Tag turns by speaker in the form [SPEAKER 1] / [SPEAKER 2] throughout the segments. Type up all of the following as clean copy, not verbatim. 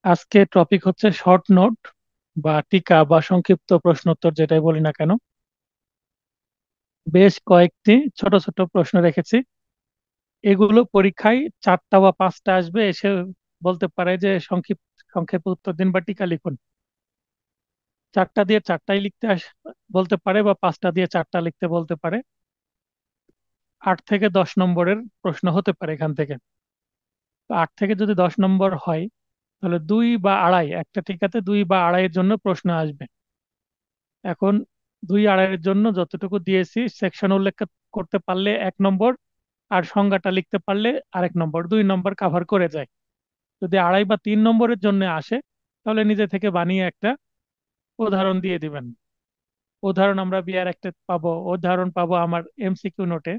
[SPEAKER 1] আজকে টপিক হচ্ছে short note বা টিকা বা সংক্ষিপ্ত প্রশ্নোত্তর, যেটাই বলি না কেন। বেশ কয়েকটি ছোট ছোট প্রশ্ন রেখেছি। এগুলো পরীক্ষায় 4টা বা 5টা আসবে, এসে বলতে পারে যে সংক্ষেপে উত্তর দিন বা টিকা লিখুন। 4টা দিয়ে 4টাই লিখতে বলতে পারে, বা 5টা দিয়ে 4টা লিখতে বলতে পারে। 8 থেকে 10 নম্বরের প্রশ্ন হতে পারে এখান থেকে। তো 8 থেকে যদি 10 নম্বর হয়, তাহলে 2 বা 2.5, একটা টিকাতে 2 বা 2.5-এর জন্য প্রশ্ন আসবে। এখন 2-2.5-এর জন্য যতটুকু দিয়েছি, সেকশন উল্লেখ করতে পারলে 1 নম্বর, আর সংজ্ঞাটা লিখতে পারলে আরেক নম্বর, 2 নম্বর কাভার করে যায়। যদি 2.5 বা 3 নম্বরের জন্য আসে, তাহলে নিজে থেকে বানিয়ে একটা উদাহরণ দিয়ে দিবেন। উদাহরণ আমরা বিআর একটা পাবো, উদাহরণ পাবো আমার এমসিকিউ নোটে।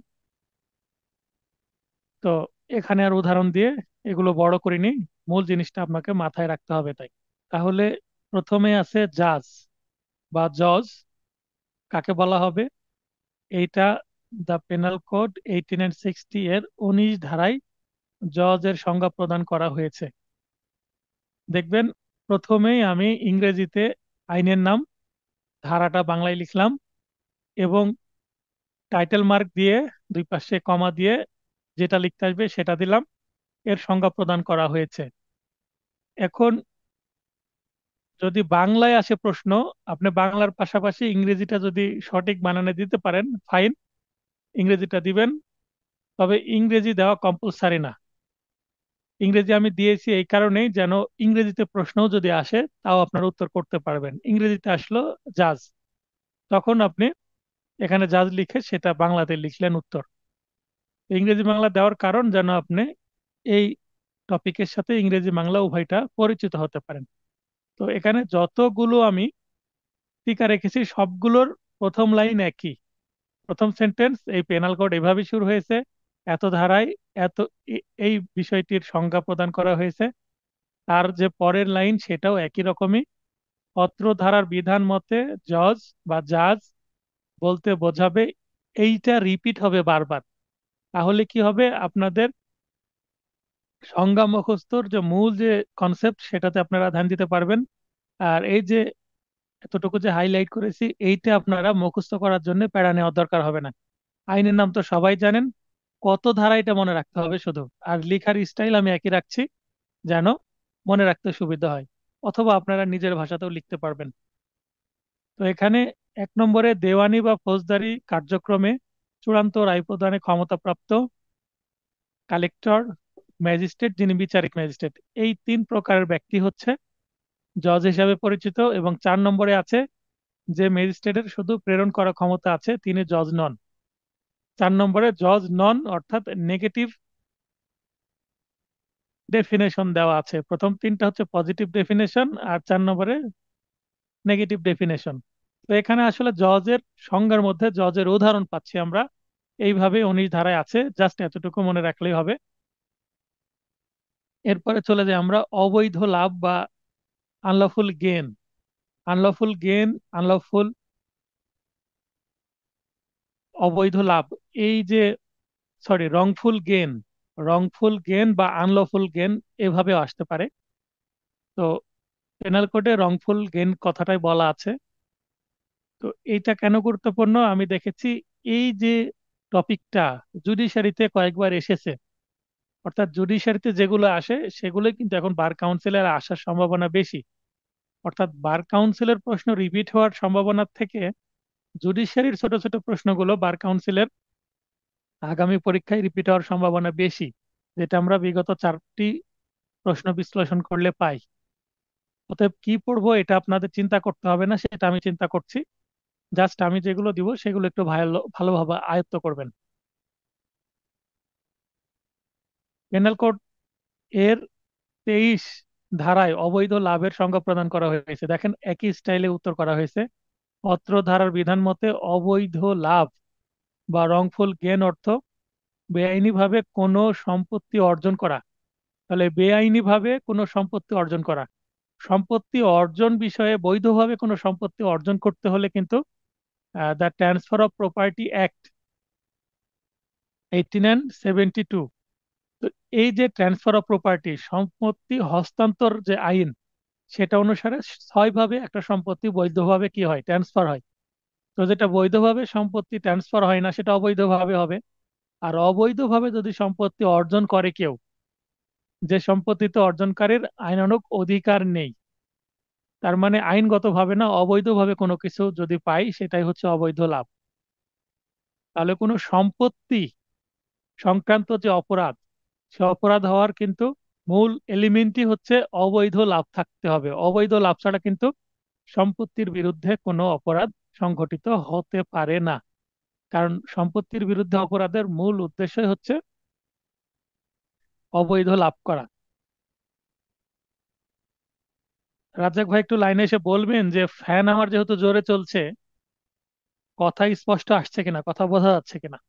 [SPEAKER 1] তো এখানে আর উদাহরণ দিয়ে এগুলো বড় করিনি, মূল জিনিসটা আপনাকে মাথায় রাখতে হবে তাই। তাহলে প্রথমে আছে জাজ বা জজ, কাকে বলা হবে? এইটা দ্য পেনাল কোড 18 and 60 এর 19 ধারায় জজের সংজ্ঞা প্রদান করা হয়েছে। দেখবেন, প্রথমেই আমি ইংরেজিতে আইনের নাম, ধারাটা বাংলায় লিখলাম, এবং টাইটেল মার্ক দিয়ে 2 পাশে কমা দিয়ে যেটা লিখতে আসবে সেটা দিলাম। এর সংজ্ঞা প্রদান করা হয়েছে। এখন যদি বাংলায় আসে প্রশ্ন, আপনি বাংলার পাশাপাশি ইংরেজিটা যদি সঠিক বানানে দিতে পারেন, ফাইন, ইংরেজিটা দিবেন। তবে ইংরেজি দেওয়া কম্পালসারি না। ইংরেজি আমি দিয়েছি এই কারণেই, যেন ইংরেজিতে প্রশ্নও যদি আসে তাও আপনার উত্তর করতে পারবেন। ইংরেজিতে আসলো জাজ, তখন আপনি এখানে জাজ লিখে সেটা বাংলাতে লিখলেন উত্তর। ইংরেজি বাংলা দেওয়ার কারণ যেন আপনি এই টপিকের সাথে ইংরেজি বাংলা উভয়টা পরিচিত হতে পারেন। তো এখানে যতগুলো আমি টিকা রেখেছি সবগুলোর প্রথম লাইন একই। প্রথম সেন্টেন্স, এই পেনাল কোড এভাবে শুরু হয়েছে, এত ধারায় এত এই বিষয়টির সংজ্ঞা প্রদান করা হয়েছে। তার যে পরের লাইন সেটাও একই রকমই। অত্র ধারার বিধান মতে জজ বা জাজ বলতে বোঝাবে, এইটা রিপিট হবে বারবার। তাহলে কি হবে, আপনাদের সংজ্ঞা মুখস্থর যে মূল যে কনসেপ্ট সেটাতে আপনারা ধ্যান দিতে পারবেন। আর এই যে এতটুকু যে হাইলাইট করেছি, এইটা আপনারা মুখস্থ করার জন্য প্যারা নেওয়ার দরকার হবে না। আইনের নাম তো সবাই জানেন, কত ধারা এটা মনে রাখতে হবে শুধু। আর লেখার স্টাইল আমি একই রাখছি, যেন মনে রাখতে সুবিধা হয়। অথবা আপনারা নিজের ভাষাতেও লিখতে পারবেন। তো এখানে 1 নম্বরে দেওয়ানি বা ফৌজদারি কার্যক্রমে চূড়ান্ত রায় প্রদানে ক্ষমতাপ্রাপ্ত কালেক্টর, ম্যাজিস্ট্রেট, যিনি বিচারিক ম্যাজিস্ট্রেট, এই 3 প্রকারের ব্যক্তি হচ্ছে জজ হিসাবে পরিচিত। এবং 4 নম্বরে আছে যে ম্যাজিস্ট্রেটের শুধু প্রেরণ করার ক্ষমতা আছে, তিনি জজ নন। 4 নম্বরে জজ নন অর্থাৎ নেগেটিভ ডেফিনেশন দেওয়া আছে। প্রথম 3টা হচ্ছে পজিটিভ ডেফিনেশন, আর 4 নম্বরে নেগেটিভ ডেফিনেশন। তো এখানে আসলে জজের সংজ্ঞার মধ্যে জজের উদাহরণ পাচ্ছি আমরা। এইভাবে 19 ধারায় আছে, জাস্ট এতটুকু মনে রাখলেই হবে। এরপরে চলে যাই আমরা অবৈধ লাভ বা unlawful gain. Unlawful gain, unlawful, অবৈধ লাভ, এই যে, সরি, রংফুল গেন বা আনলফুল গেন এভাবেও আসতে পারে। তো পেনাল কোডে রংফুল গেন কথাটাই বলা আছে। তো এইটা কেন গুরুত্বপূর্ণ আমি দেখেছি, এই যে টপিকটা জুডিশিয়ারিতে কয়েকবার এসেছে, অর্থাৎ জুডিশিয়ারিতে যেগুলো আসে সেগুলো কিন্তু এখন বার কাউন্সিলের আসার সম্ভাবনা বেশি। অর্থাৎ বার কাউন্সিলের প্রশ্ন রিপিট হওয়ার সম্ভাবনার থেকে জুডিশিয়ারির ছোট ছোট প্রশ্নগুলো বার কাউন্সিলের আগামী পরীক্ষায় রিপিট হওয়ার সম্ভাবনা বেশি, যেটা আমরা বিগত 4টি প্রশ্ন বিশ্লেষণ করলে পাই। অতএব কি পড়বো এটা আপনাদের চিন্তা করতে হবে না, সেটা আমি চিন্তা করছি। জাস্ট আমি যেগুলো দিব সেগুলো একটু ভালোভাবে আয়ত্ত করবেন। পেনাল কোড এর 23 ধারায় অবৈধ লাভের সংজ্ঞা প্রদান করা হয়েছে। দেখেন, একই স্টাইলে উত্তর করা হয়েছে। অত্র ধারার বিধান মতে অবৈধ লাভ বা রংফুল গেন অর্থ বেআইনিভাবে কোনো সম্পত্তি অর্জন করা। তাহলে বেআইনিভাবে কোনো সম্পত্তি অর্জন করা, সম্পত্তি অর্জন বিষয়ে, বৈধভাবে কোনো সম্পত্তি অর্জন করতে হলে কিন্তু the transfer of property act 18 and 72, তো এই যে ট্রান্সফার অফ প্রপার্টি, সম্পত্তি হস্তান্তর যে আইন, সেটা অনুসারে 6 ভাবে একটা সম্পত্তি বৈধভাবে কি হয়, ট্রান্সফার হয়। তো যেটা বৈধভাবে সম্পত্তি ট্রান্সফার হয় না সেটা অবৈধভাবে হবে। আর অবৈধভাবে যদি সম্পত্তি অর্জন করে কেউ, যে সম্পত্তিতে অর্জনকারীর আইনানুগ অধিকার নেই, তার মানে আইনগতভাবে না, অবৈধভাবে কোনো কিছু যদি পাই সেটাই হচ্ছে অবৈধ লাভ। তাহলে কোনো সম্পত্তি সংক্রান্ত যে অপরাধ, সে অপরাধ হওয়ার কিন্তু মূল এলিমেন্টই হচ্ছে অবৈধ লাভ থাকতে হবে। অবৈধ লাভ ছাড়া কিন্তু সম্পত্তির বিরুদ্ধে কোনো অপরাধ সংঘটিত হতে পারে না। কারণ সম্পত্তির বিরুদ্ধে অপরাধের মূল উদ্দেশ্যই হচ্ছে অবৈধ লাভ করা। রাজ্জাক ভাই একটু লাইনে এসে বলবেন যে ফ্যান আমার যেহেতু জোরে চলছে, কথা স্পষ্ট আসছে কিনা, কথা বোঝা যাচ্ছে কিনা।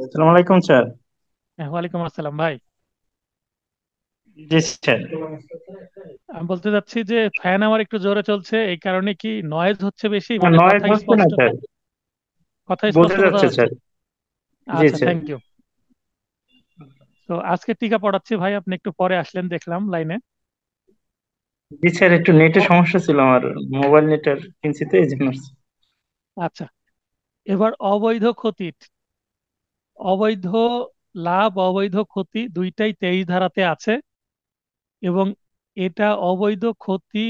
[SPEAKER 2] আসসালামু আলাইকুম স্যার।
[SPEAKER 1] হ্যাঁ, ওয়ালাইকুম আসসালাম ভাই।
[SPEAKER 2] জি স্যার।
[SPEAKER 1] আমি বলতে চাচ্ছি যে ফ্যান আমার একটু জোরে চলছে, এই কারণে কি নয়েজ হচ্ছে বেশি, মানে
[SPEAKER 2] নয়েজ
[SPEAKER 1] কথা
[SPEAKER 2] হচ্ছে না
[SPEAKER 1] স্পষ্ট,
[SPEAKER 2] স্যার,
[SPEAKER 1] কথা স্পষ্ট
[SPEAKER 2] বোঝা
[SPEAKER 1] বোঝা
[SPEAKER 2] যাচ্ছে
[SPEAKER 1] যাচ্ছে?
[SPEAKER 2] স্যার। জি
[SPEAKER 1] আচ্ছা,
[SPEAKER 2] স্যার।
[SPEAKER 1] Thank you. তো আজকে টিকা পড়াচ্ছি ভাই, আপনি একটু পরে আসলেন দেখলাম লাইনে।
[SPEAKER 2] জি স্যার, একটু নেটের
[SPEAKER 1] অ-
[SPEAKER 2] সমস্যা ছিল, আমার মোবাইল নেটের কিনছি তো এই জন্য।
[SPEAKER 1] আচ্ছা, এবার অবৈধ ক্ষতি, অবৈধ লাভ অবৈধ ক্ষতি দুইটাই 23 ধারাতে আছে। এবং এটা অবৈধ ক্ষতি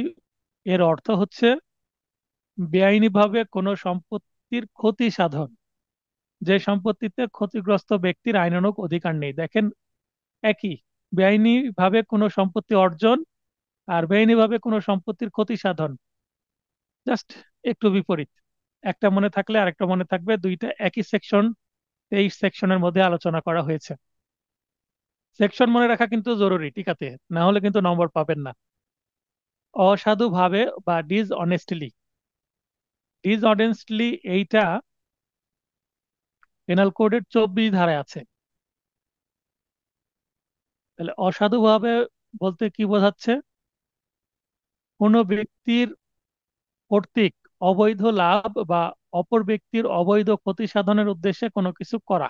[SPEAKER 1] এর অর্থ হচ্ছে বেআইনিভাবে কোনো সম্পত্তির ক্ষতি সাধন, যে সম্পত্তিতে ক্ষতিগ্রস্ত ব্যক্তির আইনানুগ অধিকার নেই। দেখেন, একই, বেআইনিভাবে কোনো সম্পত্তি অর্জন আর বেআইনিভাবে কোনো সম্পত্তির ক্ষতি সাধন, জাস্ট একটু বিপরীত। একটা মনে থাকলে আরেকটা মনে থাকবে, দুইটা একই সেকশন, 23 সেকশনের মধ্যে আলোচনা করা হয়েছে। সেকশন মনে রাখা কিন্তু জরুরি, ঠিক আছে, না হলে কিন্তু নম্বর পাবেন না। অসাধুভাবে বা ডিসঅনেস্টলি, ডিসঅনেস্টলি এইটা পেনাল কোডের 24 ধারায় আছে। তাহলে অসাধুভাবে বলতে কি বোঝাচ্ছে? কোনো ব্যক্তির কর্তৃক অবৈধ লাভ বা অপর ব্যক্তির অবৈধ ক্ষতি সাধনের উদ্দেশ্যে কোনো কিছু করা।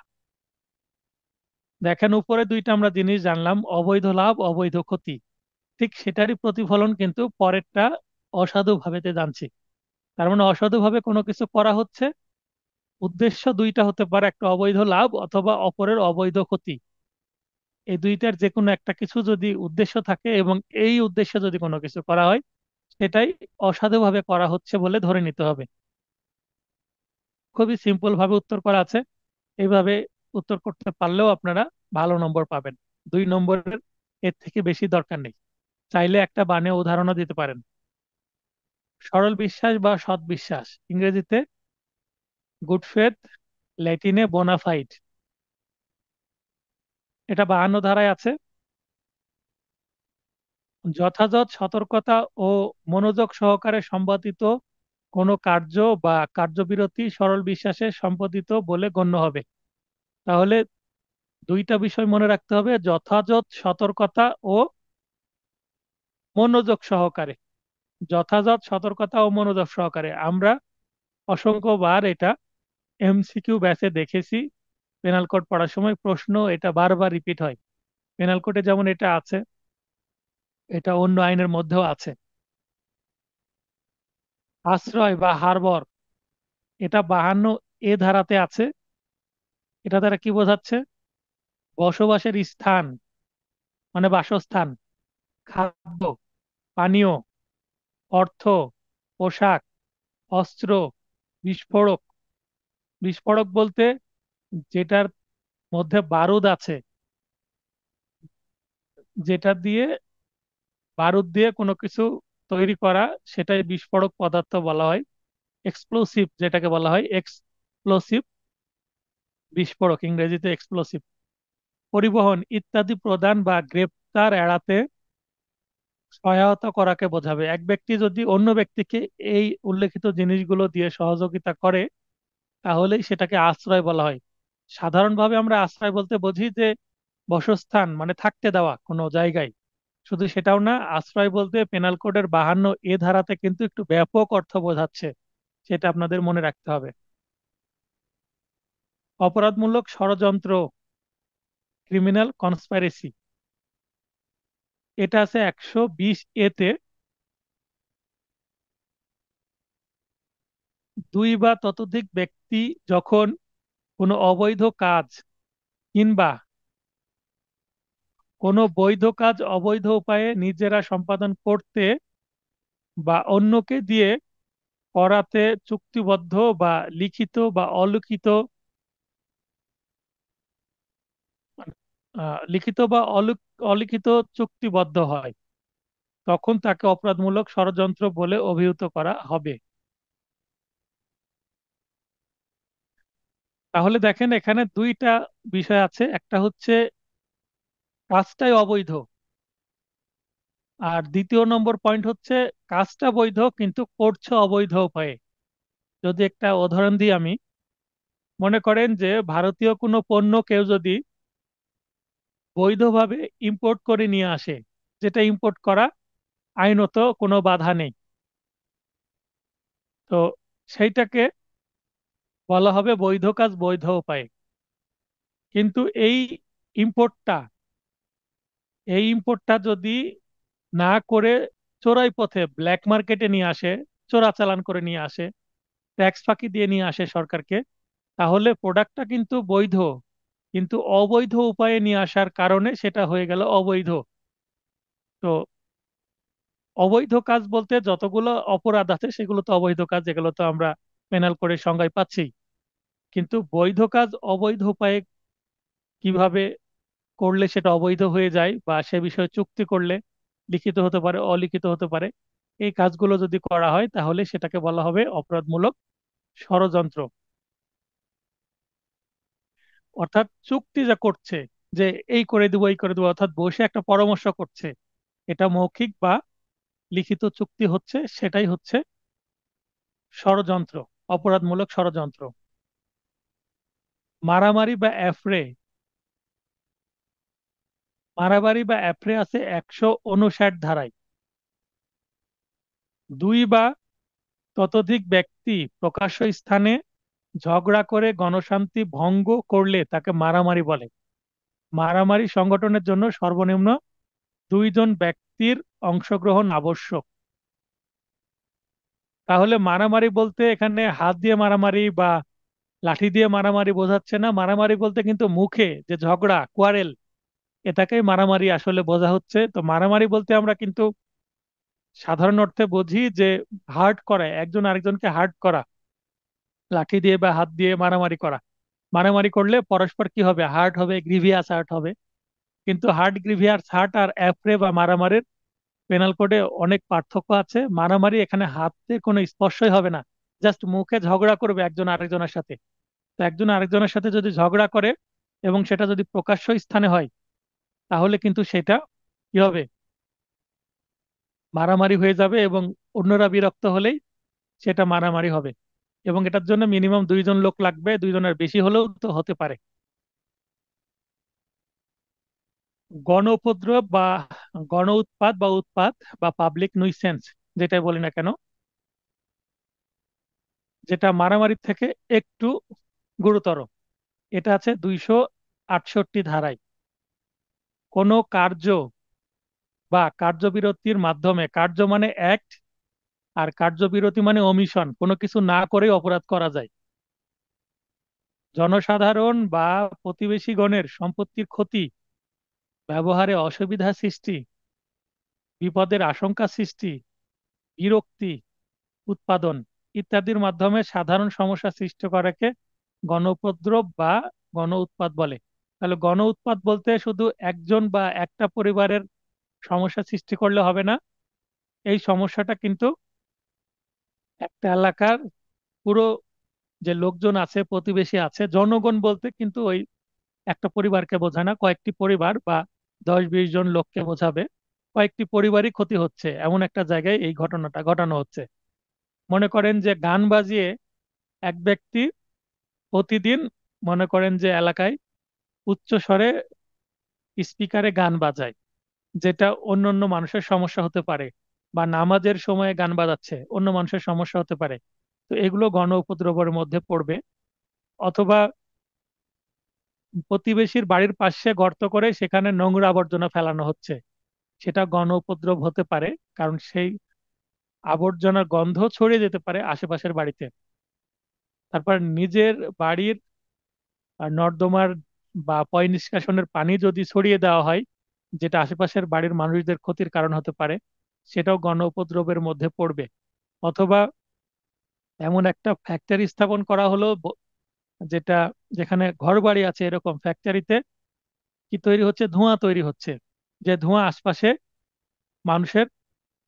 [SPEAKER 1] দেখেন, উপরে দুইটা আমরা জিনিস জানলাম, অবৈধ লাভ অবৈধ ক্ষতি, ঠিক সেটারই প্রতিফলন কিন্তু পরেরটা অসাধু ভাবেতে জানছি। তার মানে অসাধুভাবে কোনো কিছু করা হচ্ছে, উদ্দেশ্য দুইটা হতে পারে, একটা অবৈধ লাভ অথবা অপরের অবৈধ ক্ষতি। এই দুইটার যে কোনো একটা কিছু যদি উদ্দেশ্য থাকে এবং এই উদ্দেশ্যে যদি কোনো কিছু করা হয়, সেটাই অসাধুভাবে করা হচ্ছে বলে ধরে নিতে হবে। খুবই সিম্পল ভাবে উত্তর করা আছে। এইভাবে উত্তর করতে পারলেও আপনারা ভালো নম্বর পাবেন। 2 নম্বরের এর থেকে বেশি দরকার নেই। চাইলে একটা বানিয়ে উদাহরণও দিতে পারেন। সরল বিশ্বাস বা সৎ বিশ্বাস, ইংরেজিতে গুড ফেথ, ল্যাটিনে বোনাফাইড। এটা 52 ধারায় আছে। যথাযথ সতর্কতা ও মনোযোগ সহকারে সম্পাদিত কোনো কার্য বা কার্যবিরতি সরল বিশ্বাসে সম্পাদিত বলে গণ্য হবে। তাহলে দুইটা বিষয় মনে রাখতে হবে, যথাযথ সতর্কতা ও মনোযোগ সহকারে। যথাযথ সতর্কতা ও মনোযোগ সহকারে আমরা অসংখ্যবার এটা এমসিকিউ ব্যাচে দেখেছি। পেনাল কোড পড়ার সময় প্রশ্ন এটা বারবার রিপিট হয়। পেনাল কোডে যেমন এটা আছে, এটা অন্য আইনের মধ্যেও আছে। আশ্রয় বা হারবর, এটা 52 ধারাতে আছে। এটা দ্বারা কি বোঝাচ্ছে? বসবাসের স্থান, মানে বাসস্থান, খাদ্য, পানীয়, অর্থ, পোশাক, অস্ত্র, বিস্ফোরক। বিস্ফোরক বলতে যেটার মধ্যে বারুদ আছে, যেটা দিয়ে বারুদ দিয়ে কোনো কিছু তৈরি করা, সেটাই বিস্ফোরক পদার্থ বলা হয়। এক্সপ্লোসিভ যেটাকে বলা হয়, এক্সপ্লোসিভ বিস্ফোরক, ইংরেজিতে এক্সপ্লোসিভ। পরিবহন ইত্যাদি প্রদান বা গ্রেপ্তার এড়াতে সহায়তা করাকে বোঝাবে। এক ব্যক্তি যদি অন্য ব্যক্তিকে এই উল্লেখিত জিনিসগুলো দিয়ে সহযোগিতা করে, তাহলেই সেটাকে আশ্রয় বলা হয়। সাধারণভাবে আমরা আশ্রয় বলতে বুঝি যে বাসস্থান, মানে থাকতে দেওয়া কোনো জায়গায়। শুধু সেটাও না, আশ্রয় বলতে পেনাল কোডের 52 ধারাতে কিন্তু একটু ব্যাপক অর্থ বোঝাচ্ছে, সেটা আপনাদের মনে রাখতে হবে। অপরাধমূলক ষড়যন্ত্র, ক্রিমিনাল কনস্পাইরেসি, এটা আছে 120A-তে। দুই বা ততোধিক ব্যক্তি যখন কোনো অবৈধ কাজ কিংবা কোনো বৈধ কাজ অবৈধ উপায়ে নিজেরা সম্পাদন করতে বা অন্যকে দিয়ে করাতে চুক্তিবদ্ধ বা লিখিত বা অলিখিত, লিখিত বা অলিখিত চুক্তিবদ্ধ হয়, তখন তাকে অপরাধমূলক ষড়যন্ত্র বলে অভিহিত করা হবে। তাহলে দেখেন এখানে দুইটা বিষয় আছে, একটা হচ্ছে কাজটাই অবৈধ, আর দ্বিতীয় নম্বর পয়েন্ট হচ্ছে কাজটা বৈধ কিন্তু করছে অবৈধ উপায়ে। যদি একটা উদাহরণ দিই আমি, মনে করেন যে ভারতীয় কোনো পণ্য কেউ যদি বৈধভাবে ইম্পোর্ট করে নিয়ে আসে, যেটা ইম্পোর্ট করা আইনত কোনো বাধা নেই, তো সেইটাকে বলা হবে বৈধ কাজ বৈধ উপায়ে। কিন্তু ইম্পোর্টটা এই ইম্পোর্টটা যদি না করে চোরাই পথে ব্ল্যাক মার্কেটে নিয়ে আসে, চোরাচালান করে নিয়ে আসে, ট্যাক্স ফাঁকি দিয়ে নিয়ে আসে সরকারকে, তাহলে প্রোডাক্টটা কিন্তু বৈধ, কিন্তু অবৈধ উপায়ে নিয়ে আসার কারণে সেটা হয়ে গেল অবৈধ। তো অবৈধ কাজ বলতে যতগুলো অপরাধ আছে সেগুলো তো অবৈধ কাজ, যেগুলো তো আমরা পেনাল করে সংজ্ঞায় পাচ্ছি। কিন্তু বৈধ কাজ অবৈধ উপায়ে কিভাবে করলে সেটা অবৈধ হয়ে যায় বা সে বিষয়ে চুক্তি করলে লিখিত হতে পারে অলিখিত হতে পারে, এই কাজগুলো যদি করা হয় তাহলে সেটাকে বলা হবে অপরাধমূলক ষড়যন্ত্র। অর্থাৎ চুক্তি যা করছে, যে এই করে দেবো এই করে দেবো, অর্থাৎ বসে একটা পরামর্শ করছে, এটা মৌখিক বা লিখিত চুক্তি হচ্ছে, সেটাই হচ্ছে ষড়যন্ত্র, অপরাধমূলক ষড়যন্ত্র। মারামারি বা অ্যাফ্রে, মারামারি বা অ্যাফ্রে আছে 159 ধারায়। দুই বা ততোধিক ব্যক্তি প্রকাশ্য স্থানে ঝগড়া করে গণশান্তি ভঙ্গ করলে তাকে মারামারি বলে। মারামারি সংগঠনের জন্য সর্বনিম্ন 2 জন ব্যক্তির অংশগ্রহণ আবশ্যক। তাহলে মারামারি বলতে এখানে হাত দিয়ে মারামারি বা লাঠি দিয়ে মারামারি বোঝাচ্ছে না, মারামারি বলতে কিন্তু মুখে যে ঝগড়া কোয়ারেল, এটাকেই মারামারি আসলে বোঝা হচ্ছে। তো মারামারি বলতে আমরা কিন্তু সাধারণ অর্থে বুঝি যে হার্ট করা, একজন আরেকজনকে হার্ট করা, লাঠি দিয়ে বা হাত দিয়ে মারামারি করা। মারামারি করলে পরস্পর কি হবে, হার্ট হবে, গ্রিভিয়াস হার্ট হবে। কিন্তু হার্ট, গ্রিভিয়াস হার্ট আর অ্যাফ্রে বা মারামারির পেনাল কোডে অনেক পার্থক্য আছে। মারামারি এখানে হাতে কোনো স্পর্শই হবে না, জাস্ট মুখে ঝগড়া করবে একজন আরেকজনের সাথে। তো একজন আরেকজনের সাথে যদি ঝগড়া করে এবং সেটা যদি প্রকাশ্য স্থানে হয়, তাহলে কিন্তু সেটা কি হবে, মারামারি হয়ে যাবে, এবং অন্যরা বিরক্ত হলেই সেটা মারামারি হবে। এবং এটার জন্য মিনিমাম 2 জন লোক লাগবে, 2 জনের বেশি হলেও তো হতে পারে। গণ উপদ্রব বা গণ উৎপাত বা উৎপাত বা পাবলিক nuisance, যেটাই বলি না কেন, যেটা মারামারির থেকে একটু গুরুতর, এটা আছে 268 ধারায়। কোনো কার্য বা কার্যবিরতির মাধ্যমে, কার্য মানে অ্যাক্ট আর কার্যবিরতি মানে অমিশন, কোনো কিছু না করে অপরাধ করা যায়। জনসাধারণ বা প্রতিবেশীগণের সম্পত্তির ক্ষতি, ব্যবহারে অসুবিধা সৃষ্টি, বিপদের আশঙ্কা সৃষ্টি, বিরক্তি উৎপাদন ইত্যাদির মাধ্যমে সাধারণ সমস্যা সৃষ্টি করাকে গণউপদ্রব বা গণ উৎপাত বলে। তাহলে গণ উৎপাত বলতে শুধু একজন বা একটা পরিবারের সমস্যা সৃষ্টি করলে হবে না, এই সমস্যাটা কিন্তু একটা এলাকার পুরো যে লোকজন আছে, প্রতিবেশী আছে, জনগণ বলতে কিন্তু ওই একটা পরিবারকে বোঝায় না, কয়েকটি পরিবার বা 10-20 জন লোককে বোঝাবে। কয়েকটি পরিবারই ক্ষতি হচ্ছে এমন একটা জায়গায় এই ঘটনাটা ঘটানো হচ্ছে। মনে করেন যে গান বাজিয়ে এক ব্যক্তি প্রতিদিন, মনে করেন যে এলাকায় উচ্চ স্বরে স্পিকারে গান বাজায়, যেটা অন্য অন্য মানুষের সমস্যা হতে পারে, বা নামাজের সময় গান বাজাচ্ছে, অন্য মানুষের সমস্যা হতে পারে। তো এগুলো গণ উপদ্রবের মধ্যে পড়বে। অথবা প্রতিবেশীর বাড়ির পাশে গর্ত করে সেখানে নোংরা আবর্জনা ফেলানো হচ্ছে, সেটা গণ উপদ্রব হতে পারে। কারণ সেই আবর্জনার গন্ধ ছড়িয়ে যেতে পারে আশেপাশের বাড়িতে। তারপর নিজের বাড়ির নর্দমার বা পয় নিষ্কাশনের পানি যদি ছড়িয়ে দেওয়া হয়, যেটা আশেপাশের বাড়ির মানুষদের ক্ষতির কারণ হতে পারে, সেটাও গণ উপদ্রবের মধ্যে পড়বে। অথবা এমন একটা ফ্যাক্টরি স্থাপন করা হলো যেটা, যেখানে ঘর বাড়ি আছে এরকম ফ্যাক্টরিতে কি তৈরি হচ্ছে, ধোঁয়া তৈরি হচ্ছে, যে ধোঁয়া আশপাশে মানুষের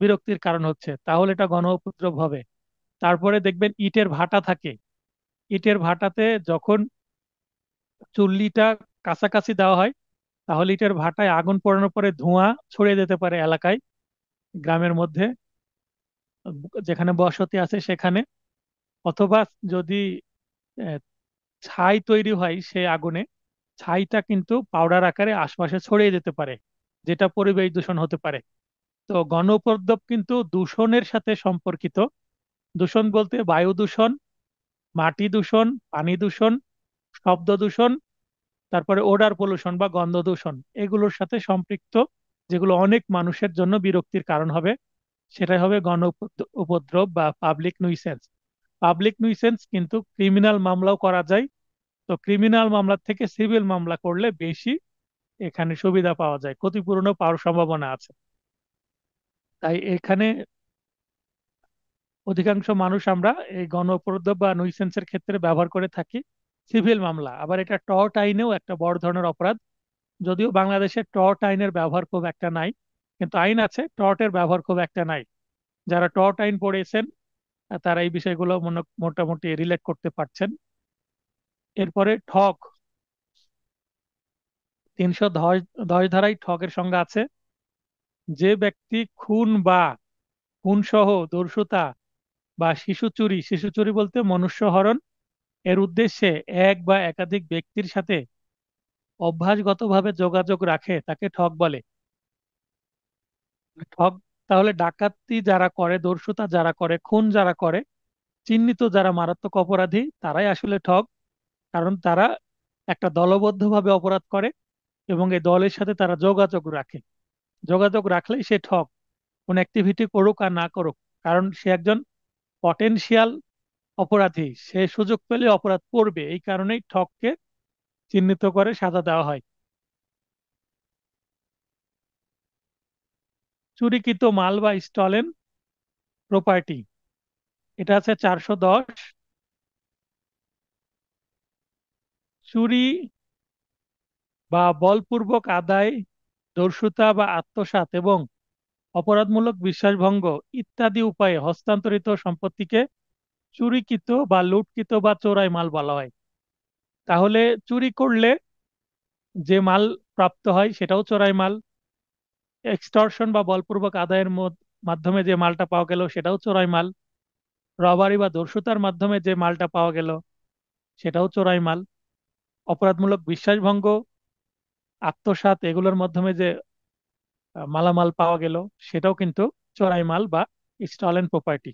[SPEAKER 1] বিরক্তির কারণ হচ্ছে, তাহলে এটা গণ উপদ্রব হবে। তারপরে দেখবেন ইটের ভাটা থাকে, ইটের ভাটাতে যখন চুল্লিটা কাছাকাছি দেওয়া হয়, তাহলে ইটের ভাটায় আগুন পোড়ানোর পরে ধোঁয়া ছড়িয়ে যেতে পারে এলাকায়, গ্রামের মধ্যে যেখানে বসতি আছে সেখানে। অথবা যদি আহ, ছাই তৈরি হয় সে আগুনে, ছাইটা কিন্তু পাউডার আকারে আশপাশে ছড়িয়ে যেতে পারে, যেটা পরিবেশ দূষণ হতে পারে। তো গণ উপদ্রব কিন্তু দূষণের সাথে সম্পর্কিত। দূষণ বলতে বায়ু দূষণ, মাটি দূষণ, পানি দূষণ, শব্দ দূষণ, তারপরে ওডার পলিউশন বা গন্ধ দূষণ, এগুলোর সাথে সম্পৃক্ত, যেগুলো অনেক মানুষের জন্য বিরক্তির কারণ হবে, সেটাই হবে গণ উপদ্রব বা পাবলিক নুইসেন্স। পাবলিক নুইসেন্স কিন্তু ক্রিমিনাল মামলাও করা যায়। তো ক্রিমিনাল মামলা থেকে সিভিল মামলা করলে বেশি এখানে সুবিধা পাওয়া যায়, ক্ষতিপূরণও পাওয়ার সম্ভাবনা আছে। তাই এখানে অধিকাংশ মানুষ আমরা এই গণ উপদ্রব বা নুইসেন্সের ক্ষেত্রে ব্যবহার করে থাকি সিভিল মামলা। আবার এটা টর্ট আইনেও একটা বড় ধরনের অপরাধ। যদিও বাংলাদেশে টর্ট আইনের ব্যবহার খুব একটা নাই, কিন্তু আইন আছে, টর্টের ব্যবহার খুব একটা নাই। যারা টর্ট আইন পড়েছেন তারা এই বিষয়গুলো মোটামুটি রিলেট করতে পারছেন। এরপরে ঠগ, 310 ধারায় ঠগের সংজ্ঞা আছে। যে ব্যক্তি খুন বা খুন সহ দস্যুতা বা শিশু চুরি, শিশু চুরি বলতে মনুষ্য হরণ এর উদ্দেশ্যে এক বা একাধিক ব্যক্তির সাথে অভ্যাসগতভাবে যোগাযোগ রাখে তাকে ঠগ বলে। ঠগ, তাহলে ডাকাতি যারা করে, দস্যুতা যারা করে, খুন যারা করে, চিহ্নিত যারা মারাত্মক অপরাধী, তারাই আসলে ঠগ। কারণ তারা একটা দলবদ্ধভাবে অপরাধ করে এবং এই দলের সাথে তারা যোগাযোগ রাখে। যোগাযোগ রাখলেই সে ঠগ, কোন অ্যাক্টিভিটি করুক আর না করুক, কারণ সে একজন পটেনশিয়াল অপরাধী, সে সুযোগ পেলে অপরাধ করবে, এই কারণেই ঠগকে চিহ্নিত করে সাজা দেওয়া হয়। চুরিকৃত মাল বা স্টলেন প্রপার্টি, এটা আছে 410। চুরি বা বলপূর্বক আদায়, দস্যুতা বা আত্মসাৎ এবং অপরাধমূলক বিশ্বাসভঙ্গ ইত্যাদি উপায়ে হস্তান্তরিত সম্পত্তিকে চুরিকৃত বা লুটকৃত বা চোরাই মাল বলা হয়। তাহলে চুরি করলে যে মাল প্রাপ্ত হয় সেটাও চোরাই মাল, এক্সটর্শন বা বলপূর্বক আদায়ের মাধ্যমে যে মালটা পাওয়া গেল সেটাও চোরাই মাল, রবারি বা দস্যুতার মাধ্যমে যে মালটা পাওয়া গেল সেটাও চোরাই মাল, অপরাধমূলক বিশ্বাসভঙ্গ, আত্মসাৎ, এগুলোর মাধ্যমে যে মালামাল পাওয়া গেল সেটাও কিন্তু চোরাই মাল বা স্টলেন প্রপার্টি।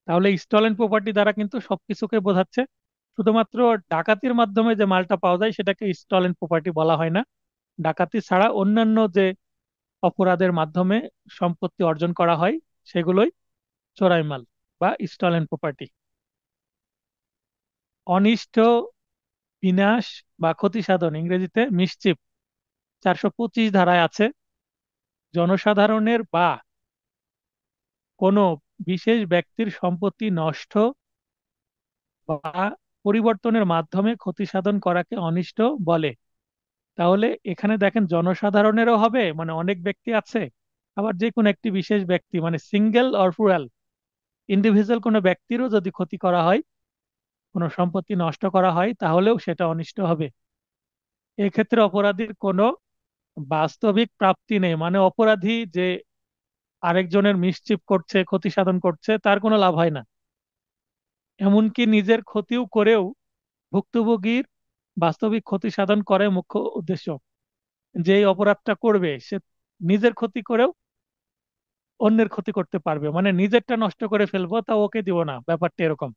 [SPEAKER 1] তাহলে স্টলেন প্রপার্টি দ্বারা কিন্তু সবকিছুকে বোঝাচ্ছে, শুধুমাত্র ডাকাতির মাধ্যমে যে মালটা পাওয়া যায় সেটাকে স্টলেন প্রপার্টি বলা হয় না। ডাকাতি ছাড়া অন্যান্য যে অপরাধের মাধ্যমে সম্পত্তি অর্জন করা হয় সেগুলোই চোরাই মাল বা স্টলেন প্রপার্টি। অনিষ্ট, বিনাশ বা ক্ষতি সাধন, ইংরেজিতে মিসচিফ, 425 ধারায় আছে। জনসাধারণের বা কোনো বিশেষ ব্যক্তির সম্পত্তি নষ্ট বা পরিবর্তনের মাধ্যমে ক্ষতি সাধন করাকে অনিষ্ট বলে। তাহলে এখানে দেখেন জনসাধারণেরও হবে, মানে অনেক ব্যক্তি আছে, আবার যে কোনো একটি বিশেষ ব্যক্তি মানে সিঙ্গেল অর প্লুরাল, ইন্ডিভিজুয়াল কোনো ব্যক্তিরও যদি ক্ষতি করা হয়, কোনো সম্পত্তি নষ্ট করা হয়, তাহলেও সেটা অনিষ্ট হবে। এক্ষেত্রে অপরাধীর কোনো বাস্তবিক প্রাপ্তি নেই, মানে অপরাধী যে আরেকজনের মিসচিপ করছে, ক্ষতি সাধন করছে, তার কোনো লাভ হয় না। এমনকি নিজের ক্ষতিও করেও ভুক্তভোগীর বাস্তবিক ক্ষতি সাধন করে মুখ্য উদ্দেশ্য। যে এই অপরাধটা করবে সে নিজের ক্ষতি করেও অন্যের ক্ষতি করতে পারবে, মানে নিজেরটা নষ্ট করে ফেলবো তা ওকে দিব না, ব্যাপারটা এরকম।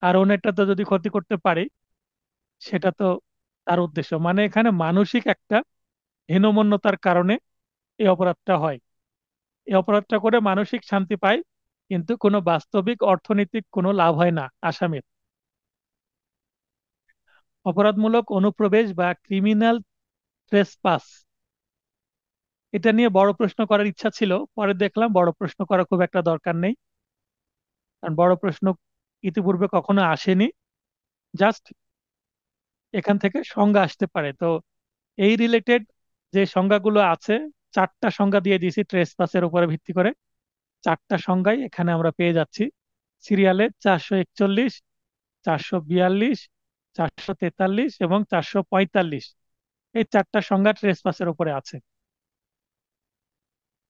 [SPEAKER 1] আর অন্যেরটা তো যদি ক্ষতি করতে পারি সেটা তো তার উদ্দেশ্য। মানে এখানে মানসিক একটা হীনমন্যতার কারণে এই অপরাধটা হয়। এই অপরাধটা করে মানসিক শান্তি পায়, কিন্তু কোনো বাস্তবিক অর্থনৈতিক কোনো লাভ হয় না আসামির। অপরাধমূলক অনুপ্রবেশ বা ক্রিমিনাল ট্রেসপাস, এটা নিয়ে বড় প্রশ্ন করার ইচ্ছা ছিল, পরে দেখলাম বড় প্রশ্ন করা খুব একটা দরকার নেই। কারণ বড় প্রশ্ন ইতিপূর্বে কখনো আসেনি। জাস্ট এখান থেকে সংজ্ঞা আসতে পারে। তো এই রিলেটেড যে সংজ্ঞাগুলো আছে, চারটা সংজ্ঞা দিয়ে দিয়েছি ট্রেসপাসের উপরে ভিত্তি করে। চারটা সংজ্ঞাই এখানে আমরা পেয়ে যাচ্ছি সিরিয়ালে: 441, 442, 443 এবং 445। এই চারটা সংজ্ঞা ট্রেসপাসের উপরে আছে।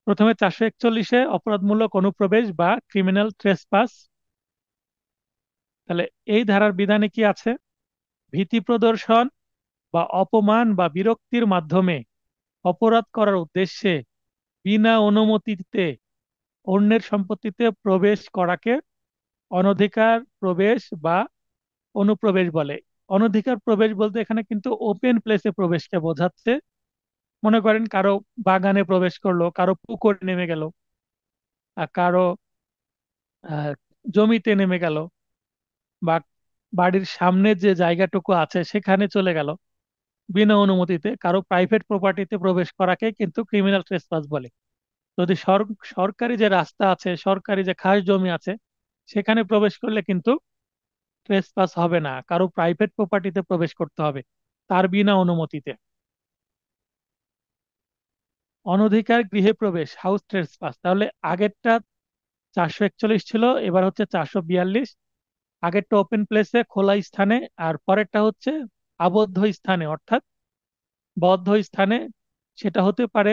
[SPEAKER 1] প্রথমে 441-এ অপরাধমূলক অনুপ্রবেশ বা ক্রিমিনাল ট্রেসপাস। তাহলে এই ধারার বিধানে কি আছে? ভীতি প্রদর্শন বা অপমান বা বিরক্তির মাধ্যমে অপরাধ করার উদ্দেশ্যে বিনা অনুমতিতে অন্যের সম্পত্তিতে প্রবেশ করাকে অনধিকার প্রবেশ বা অনুপ্রবেশ বলে। অনধিকার প্রবেশ বলতে এখানে কিন্তু ওপেন প্লেসে প্রবেশকে বোঝাচ্ছে। মনে করেন কারো বাগানে প্রবেশ করলো, কারো পুকুরে নেমে গেল, আর কারো আহ, জমিতে নেমে গেল, বা বাড়ির সামনে যে জায়গাটুকু আছে সেখানে চলে গেল বিনা অনুমতিতে। কারো প্রাইভেট প্রপার্টিতে প্রবেশ করাকে কিন্তু ক্রিমিনাল ট্রেসপাস বলে। যদি সরকারি যে রাস্তা আছে, সরকারি যে খাস জমি আছে, সেখানে প্রবেশ করলে কিন্তু ট্রেসপাস হবে না, কারো প্রাইভেট প্রপার্টিতে প্রবেশ করতে হবে তার বিনা অনুমতিতে। অনধিকার গৃহে প্রবেশ, হাউস ট্রেসপাস, তাহলে আগেরটা 441 ছিল, এবার হচ্ছে 442। আগেরটা ওপেন প্লেসে খোলা স্থানে, আর পরেরটা হচ্ছে আবদ্ধ স্থানে, অর্থাৎ বদ্ধ স্থানে। সেটা হতে পারে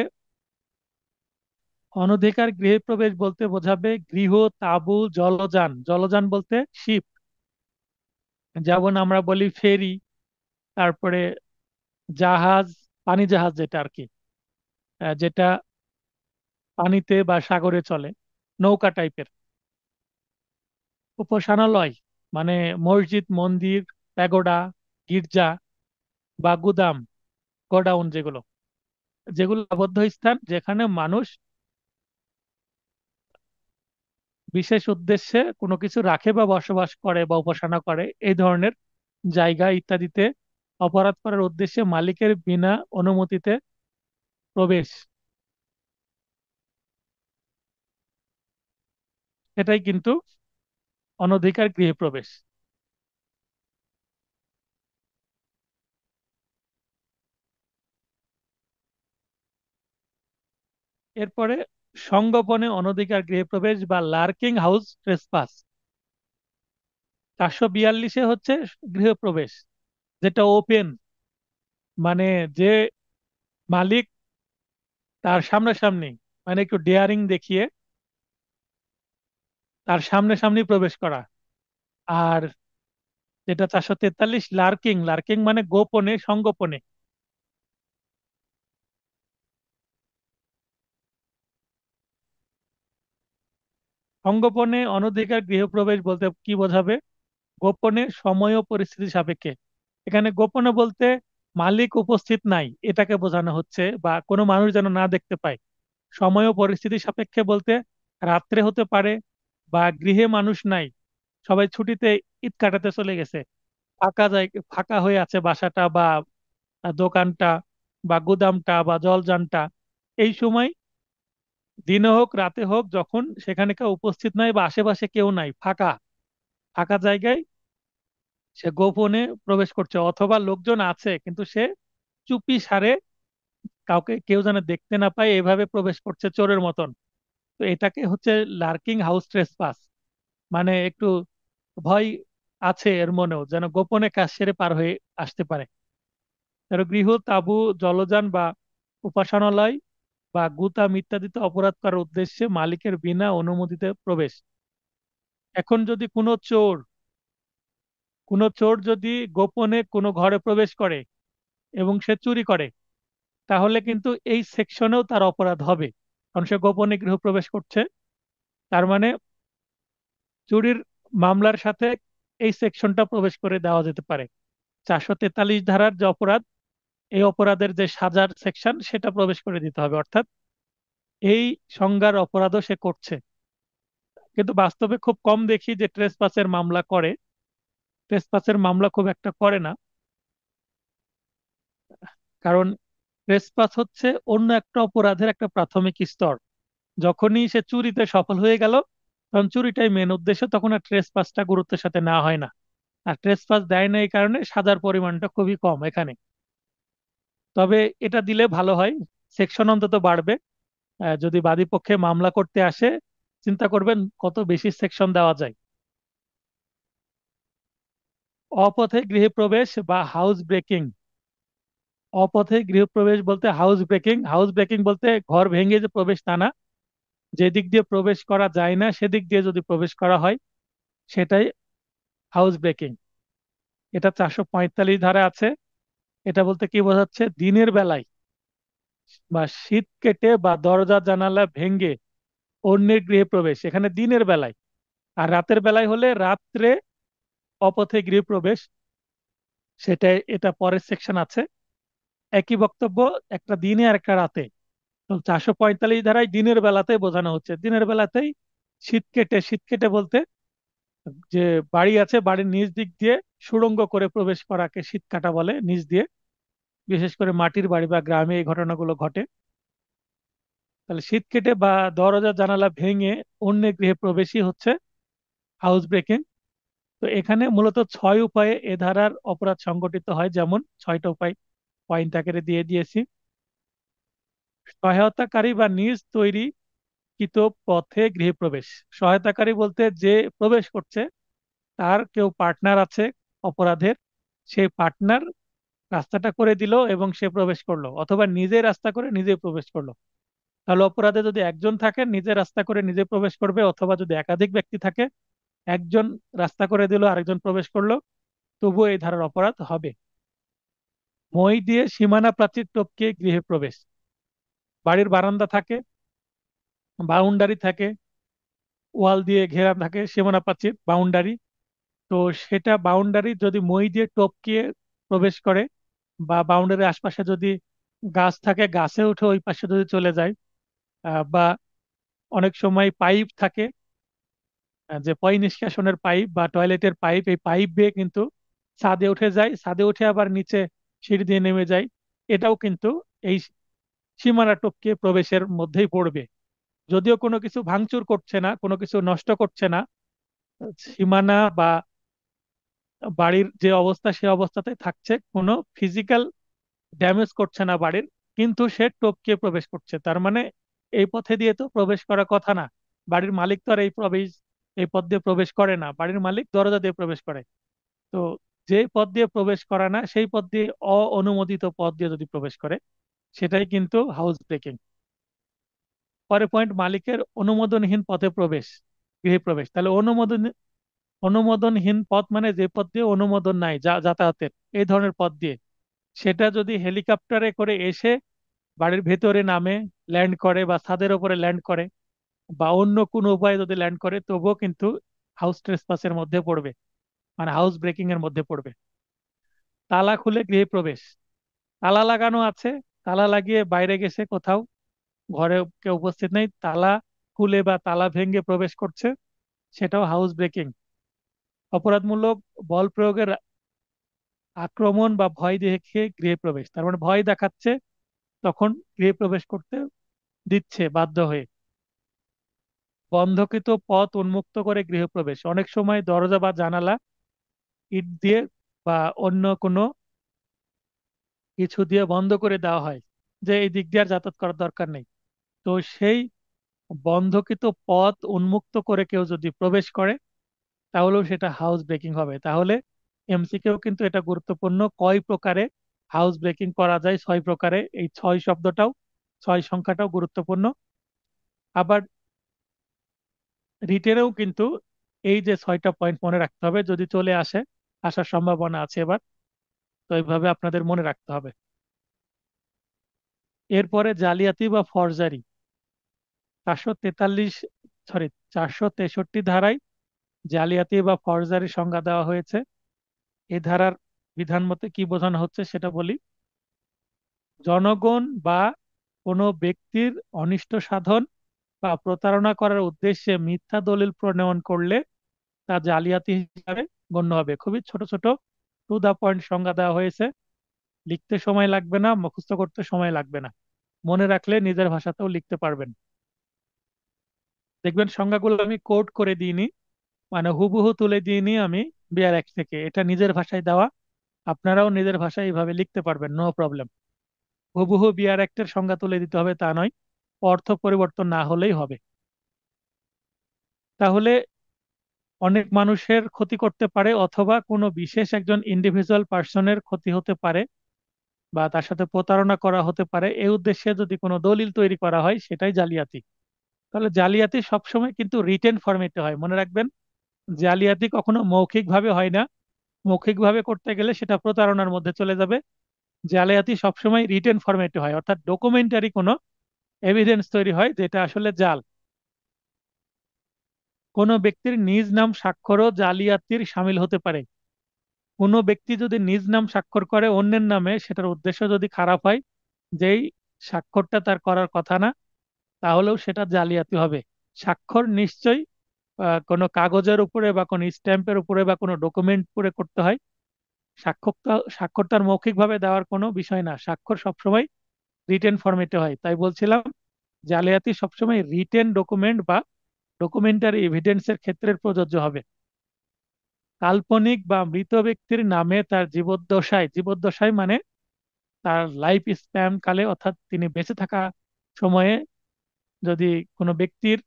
[SPEAKER 1] অনধিকার গৃহে প্রবেশ বলতে বোঝাবে গৃহ, তাঁবু, জলযান। জলযান বলতে শিপ, যেমন আমরা বলি ফেরি, তারপরে জাহাজ, পানি জাহাজ যেটা আর কি, যেটা পানিতে বা সাগরে চলে, নৌকা টাইপের। উপাসনালয় মানে মসজিদ, মন্দির, প্যাগোডা, গির্জা বা গুদাম, গোডাউন, যেগুলো যেগুলো আবদ্ধ স্থান যেখানে মানুষ বিশেষ উদ্দেশ্যে কোনো কিছু রাখে বা বসবাস করে বা উপাসনা করে, এই ধরনের জায়গা ইত্যাদিতে অপরাধ করার উদ্দেশ্যে মালিকের বিনা অনুমতিতে প্রবেশ, এটাই কিন্তু অনধিকার গৃহে প্রবেশ। এরপরে সংগোপনে অনধিকার গৃহে প্রবেশ বা লার্কিং হাউস ট্রেসপাস। 442-এ হচ্ছে গৃহপ্রবেশ, যেটা ওপেন, মানে যে মালিক তার সামনাসামনি, মানে একটু ডেয়ারিং দেখিয়ে তার সামনাসামনি প্রবেশ করা। আর যেটা 443 লার্কিং, লার্কিং মানে গোপনে, সংগোপনে। সংগোপনে অনধিকার গৃহপ্রবেশ বলতে কি বোঝাবে? গোপনে, সময় ও পরিস্থিতি সাপেক্ষে। এখানে গোপনে বলতে মালিক উপস্থিত নাই এটাকে বোঝানো হচ্ছে, বা কোনো মানুষ যেন না দেখতে পায়। সময় ও পরিস্থিতি সাপেক্ষে বলতে রাত্রে হতে পারে, বা গৃহে মানুষ নাই, সবাই ছুটিতে ঈদ কাটাতে চলে গেছে, ফাঁকা জায়গা, ফাঁকা হয়ে আছে বাসাটা বা দোকানটা বা গুদামটা বা জলযানটা। এই সময় দিনে হোক রাতে হোক, যখন সেখানে কেউ উপস্থিত নাই বা আশেপাশে কেউ নাই, ফাঁকা ফাঁকা জায়গায় সে গোপনে প্রবেশ করছে, অথবা লোকজন আছে কিন্তু সে চুপি সারে, কাউকে কেউ যেন দেখতে না পায় এভাবে প্রবেশ করছে চোরের মতন। তো এটাকে হচ্ছে লার্কিং হাউস ট্রেসপাস। মানে একটু ভয় আছে এর মনেও, যেন গোপনে কাজ সেরে পার হয়ে আসতে পারে। ধরো গৃহ, তাঁবু, জলযান বা উপাসনালয় বা গুতাম ইত্যাদিতে অপরাধ করার উদ্দেশ্যে মালিকের বিনা অনুমতিতে প্রবেশ। এখন যদি কোনো চোর যদি গোপনে কোনো ঘরে প্রবেশ করে এবং সে চুরি করে, তাহলে কিন্তু এই সেকশনেও তার অপরাধ হবে, কারণ সে গোপনে গৃহপ্রবেশ করছে। তার মানে চুরির মামলার সাথে এই সেকশনটা প্রবেশ করে দেওয়া যেতে পারে। 443 ধারার যে অপরাধ, এই অপরাধের যে সাজার সেকশন সেটা প্রবেশ করে দিতে হবে, অর্থাৎ এই সংজ্ঞার অপরাধও সে করছে। কিন্তু বাস্তবে খুব কম দেখি যে ট্রেসপাসের মামলা করে। ট্রেসপাসের মামলা খুব একটা করে না, কারণ ট্রেসপাস হচ্ছে অন্য একটা অপরাধের একটা প্রাথমিক স্তর। যখনই সে চুরিতে সফল হয়ে গেল, তখন চুরিটাই মেন উদ্দেশ্য, তখন আর ট্রেসপাসটা গুরুত্বের সাথে নেওয়া হয় না। আর ট্রেসপাস দেয় না এই কারণে সাজার পরিমাণটা খুবই কম এখানে। তবে এটা দিলে ভালো হয়, সেকশন অন্তত বাড়বে। যদি বাদীপক্ষে মামলা করতে আসে, চিন্তা করবেন কত বেশি সেকশন দেওয়া যায়। অপথে গৃহে প্রবেশ বা হাউস ব্রেকিং। অপথে গৃহপ্রবেশ বলতে হাউস ব্রেকিং, হাউস ব্রেকিং বলতে ঘর ভেঙে যে প্রবেশ তা না, যে দিক দিয়ে প্রবেশ করা যায় না সেদিক দিয়ে যদি প্রবেশ করা হয় সেটাই হাউস ব্রেকিং। এটা 445 ধারা আছে। এটা বলতে কি বোঝাচ্ছে, দিনের বেলায় বা শীত কেটে বা দরজা জানালা ভেঙে অন্যের গৃহে প্রবেশ, এখানে দিনের বেলায়। আর রাতের বেলায় হলে রাত্রে অপথে গৃহপ্রবেশ, সেটা এটা পরের সেকশন আছে। একই বক্তব্য, একটা দিনে আর একটা রাতে। তো 445 ধারায় দিনের বেলাতে বোঝানো হচ্ছে, দিনের বেলাতেই শীত কেটে, শীত কেটে বলতে যে বাড়ি আছে, বাড়ির নিচ দিক দিয়ে সুড়ঙ্গ করে প্রবেশ করাকে শীত কাটা বলে, নিচ দিয়ে। বিশেষ করে মাটির বাড়ি বা গ্রামে এই ঘটনাগুলো ঘটে। তাহলে শীত কেটে বা দরজা জানালা ভেঙে অন্যের গৃহে প্রবেশই হচ্ছে হাউস ব্রেকিং। তো এখানে মূলত 6 উপায়ে এ ধারার অপরাধ সংগঠিত হয়, যেমন 6টা উপায় পয়েন্ট আকারে দিয়ে দিয়েছি। সহায়তাকারী বা নিজ তৈরি কৃত পথে গৃহে প্রবেশ। সহায়তাকারী বলতে যে প্রবেশ করছে তার কেউ পার্টনার আছে অপরাধের, সেই পার্টনার রাস্তাটা করে দিল এবং সে প্রবেশ করলো, অথবা নিজে রাস্তা করে নিজে প্রবেশ করলো। তাহলে অপরাধে যদি একজন থাকে নিজে রাস্তা করে নিজে প্রবেশ করবে, অথবা যদি একাধিক ব্যক্তি থাকে, একজন রাস্তা করে দিল আরেকজন প্রবেশ করলো, তবুও এই ধারার অপরাধ হবে। মই দিয়ে সীমানা প্রাচীর টপকে গৃহে প্রবেশ। বাড়ির বারান্দা থাকে, বাউন্ডারি থাকে, ওয়াল দিয়ে ঘেরা থাকে, সীমানা প্রাচীর বাউন্ডারি। তো সেটা বাউন্ডারি যদি মই দিয়ে টপকিয়ে প্রবেশ করে, বা বাউন্ডারির আশপাশে যদি গাছ থাকে গাছে উঠে ওই পাশে যদি চলে যায়, বা অনেক সময় পাইপ থাকে, যে পয় নিষ্কাশনের পাইপ বা টয়লেটের পাইপ, এই পাইপ বেয়ে কিন্তু ছাদে উঠে যায়, ছাদে উঠে আবার নিচে সিঁড়ি দিয়ে নেমে যায়, এটাও কিন্তু এই সীমানা টপকে প্রবেশের মধ্যেই পড়বে। যদিও কোনো কিছু ভাঙচুর করছে না, কোনো কিছু নষ্ট করছে না, সীমানা বা বাড়ির যে অবস্থা সে অবস্থাতে থাকছে, কোনো ফিজিক্যাল ড্যামেজ করছে না বাড়ির, কিন্তু সে টপকে প্রবেশ করছে, তার মানে এই পথে দিয়ে তো প্রবেশ করার কথা না। বাড়ির মালিক তো আর এই পথ দিয়ে প্রবেশ করে না, বাড়ির মালিক দরজা দিয়ে প্রবেশ করে। তো যে পথ দিয়ে প্রবেশ করা না সেই পথ দিয়ে, অননুমোদিত পথ দিয়ে যদি প্রবেশ করে, সেটাই কিন্তু হাউস ব্রেকিং। পরে পয়েন্ট, মালিকের অনুমোদনহীন পথে প্রবেশ, গৃহে প্রবেশ। তাহলে অনুমোদনহীন পথ মানে যে পথ দিয়ে অনুমোদন নাই যাতায়াতের, এই ধরনের পথ দিয়ে, সেটা যদি হেলিকপ্টারে করে এসে বাড়ির ভেতরে নামে, ল্যান্ড করে বা ছাদের উপরে ল্যান্ড করে, বা অন্য কোনো উপায়ে যদি ল্যান্ড করে, তবুও কিন্তু হাউস ট্রেসপাসের মধ্যে পড়বে, মানে হাউস ব্রেকিং এর মধ্যে পড়বে। তালা খুলে গৃহে প্রবেশ। তালা লাগানো আছে, তালা লাগিয়ে বাইরে গেছে কোথাও, ঘরে কেউ উপস্থিত নেই, তালা খুলে বা তালা ভেঙে প্রবেশ করছে, সেটাও হাউস ব্রেকিং। অপরাধমূলক বল প্রয়োগের আক্রমণ বা ভয় দেখিয়ে গৃহে প্রবেশ, তার মানে ভয় দেখাচ্ছে, তখন গৃহে প্রবেশ করতে দিচ্ছে বাধ্য হয়ে। বন্ধকৃত পথ উন্মুক্ত করে গৃহপ্রবেশ, অনেক সময় দরজা বা জানালা ইট দিয়ে বা অন্য কোনো কিছু দিয়ে বন্ধ করে দেওয়া হয়, যে এই দিক দিয়ে আর যাতায়াত করার দরকার নেই। তো সেই বন্ধকৃত পথ উন্মুক্ত করে কেউ যদি প্রবেশ করে, তাহলেও সেটা হাউস ব্রেকিং হবে। তাহলে এমসিকেও কিন্তু এটা গুরুত্বপূর্ণ, কয় প্রকারে হাউস ব্রেকিং করা যায়, 6 প্রকারে, এই 6 শব্দটাও, 6 সংখ্যাটাও গুরুত্বপূর্ণ। আবার রিটেনেও কিন্তু এই যে 6টা পয়েন্ট মনে রাখতে হবে, যদি চলে আসে, আসার সম্ভাবনা আছে এবার, তো এইভাবে আপনাদের মনে রাখতে হবে। এরপরে জালিয়াতি বা ফরজারি। 443, সরি, 463 ধারায় জালিয়াতি বা ফরজারি সংজ্ঞা দেওয়া হয়েছে। এই ধারার বিধান মতে কি বোঝানো হচ্ছে সেটা বলি। জনগণ বা কোনো ব্যক্তির অনিষ্ট সাধন বা প্রতারণা করার উদ্দেশ্যে মিথ্যা দলিল প্রণয়ন করলে তা জালিয়াতি হিসাবে গণ্য হবে। খুবই ছোট ছোট টু দা পয়েন্ট সংজ্ঞা দেওয়া হয়েছে। লিখতে সময় লাগবে না, মুখস্থ করতে সময় লাগবে না, মনে রাখলে নিজের ভাষাতেও লিখতে পারবেন। দেখবেন সংজ্ঞাগুলো আমি কোড করে দিইনি, মানে হুবহু তুলে দিইনি আমি বিআর অ্যাক্ট থেকে, এটা নিজের ভাষায় দেওয়া। আপনারাও নিজের ভাষায় এইভাবে লিখতে পারবেন, নো প্রবলেম। হুবহু বিআর অ্যাক্টের সংজ্ঞা তুলে দিতে হবে তা নয়, অর্থ পরিবর্তন না হলেই হবে। তাহলে অনেক মানুষের ক্ষতি করতে পারে, অথবা কোনো বিশেষ একজন ইন্ডিভিজুয়াল পার্সনের ক্ষতি হতে পারে, বা তার সাথে প্রতারণা করা হতে পারে, এই উদ্দেশ্যে যদি কোনো দলিল তৈরি করা হয় সেটাই জালিয়াতি। তাহলে জালিয়াতি সবসময় কিন্তু রিটেন ফরম্যাটে হয়, মনে রাখবেন। জালিয়াতি কখনো মৌখিক ভাবে হয় না। মৌখিক ভাবে করতে গেলে সেটা প্রতারণার মধ্যে চলে যাবে। জালিয়াতি সবসময় রিটেন ফরম্যাটে হয়, অর্থাৎ ডকুমেন্টারি কোনো এভিডেন্স তৈরি হয়, যেটা আসলে জাল। কোনো ব্যক্তির নিজ নাম স্বাক্ষরও জালিয়াতির শামিল হতে পারে। কোনো ব্যক্তি যদি নিজ নাম স্বাক্ষর করে অন্যের নামে, সেটার উদ্দেশ্য যদি খারাপ হয়, যেই স্বাক্ষরটা তার করার কথা না, তাহলেও সেটা জালিয়াতি হবে। স্বাক্ষর নিশ্চয়ই কোনো কাগজের উপরে বা কোনো স্ট্যাম্পের উপরে বা কোনো ডকুমেন্ট উপরে করতে হয়। স্বাক্ষর তার মৌখিকভাবে দেওয়ার কোনো বিষয় না, স্বাক্ষর সবসময় রিটেন ফরম্যাটে হয়। তাই বলছিলাম জালিয়াতি সবসময় রিটেন ডকুমেন্ট বা ডকুমেন্টারি এভিডেন্সের ক্ষেত্রে প্রযোজ্য হবে। কাল্পনিক বা মৃত ব্যক্তির নামে তার জীবদ্দশায়, জীবদ্দশায় মানে তার লাইফ স্প্যান কালে, অর্থাৎ তিনি বেঁচে থাকা সময়ে, যদি কোনো ব্যক্তির,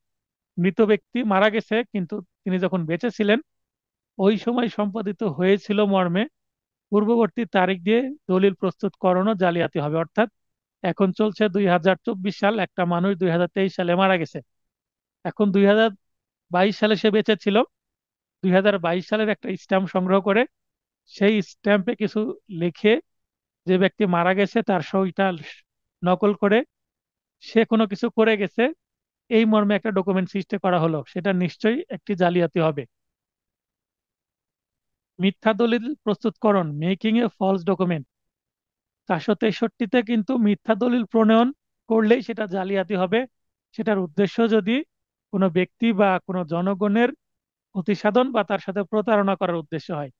[SPEAKER 1] মৃত ব্যক্তি মারা গেছে কিন্তু তিনি যখন বেঁচে ছিলেন ওই সময় সম্পাদিত হয়েছিল মর্মে পূর্ববর্তী তারিখ দিয়ে দলিল প্রস্তুতকরণও জালিয়াতি হবে। অর্থাৎ এখন চলছে 2024 সাল, একটা মানুষ 2023 সালে মারা গেছে, এখন 2022 সালে সে বেঁচে ছিল। 2022 সালের একটা স্ট্যাম্প সংগ্রহ করে সেই স্ট্যাম্পে কিছু লিখে, যে ব্যক্তি মারা গেছে তার সইটা নকল করে সে কোনো কিছু করে গেছে, এই মর্মে একটা ডকুমেন্ট সৃষ্টি করা হলো, সেটা নিশ্চয়ই একটি জালিয়াতি হবে। মিথ্যা দলিল প্রস্তুতকরণ, মেকিং এ ফলস ডকুমেন্ট, 463-তে কিন্তু মিথ্যা দলিল প্রণয়ন করলেই সেটা জালিয়াতি হবে। সেটার উদ্দেশ্য যদি কোনো ব্যক্তি বা কোনো জনগণের ক্ষতি সাধন বা তার সাথে প্রতারণা করার উদ্দেশ্য হয়।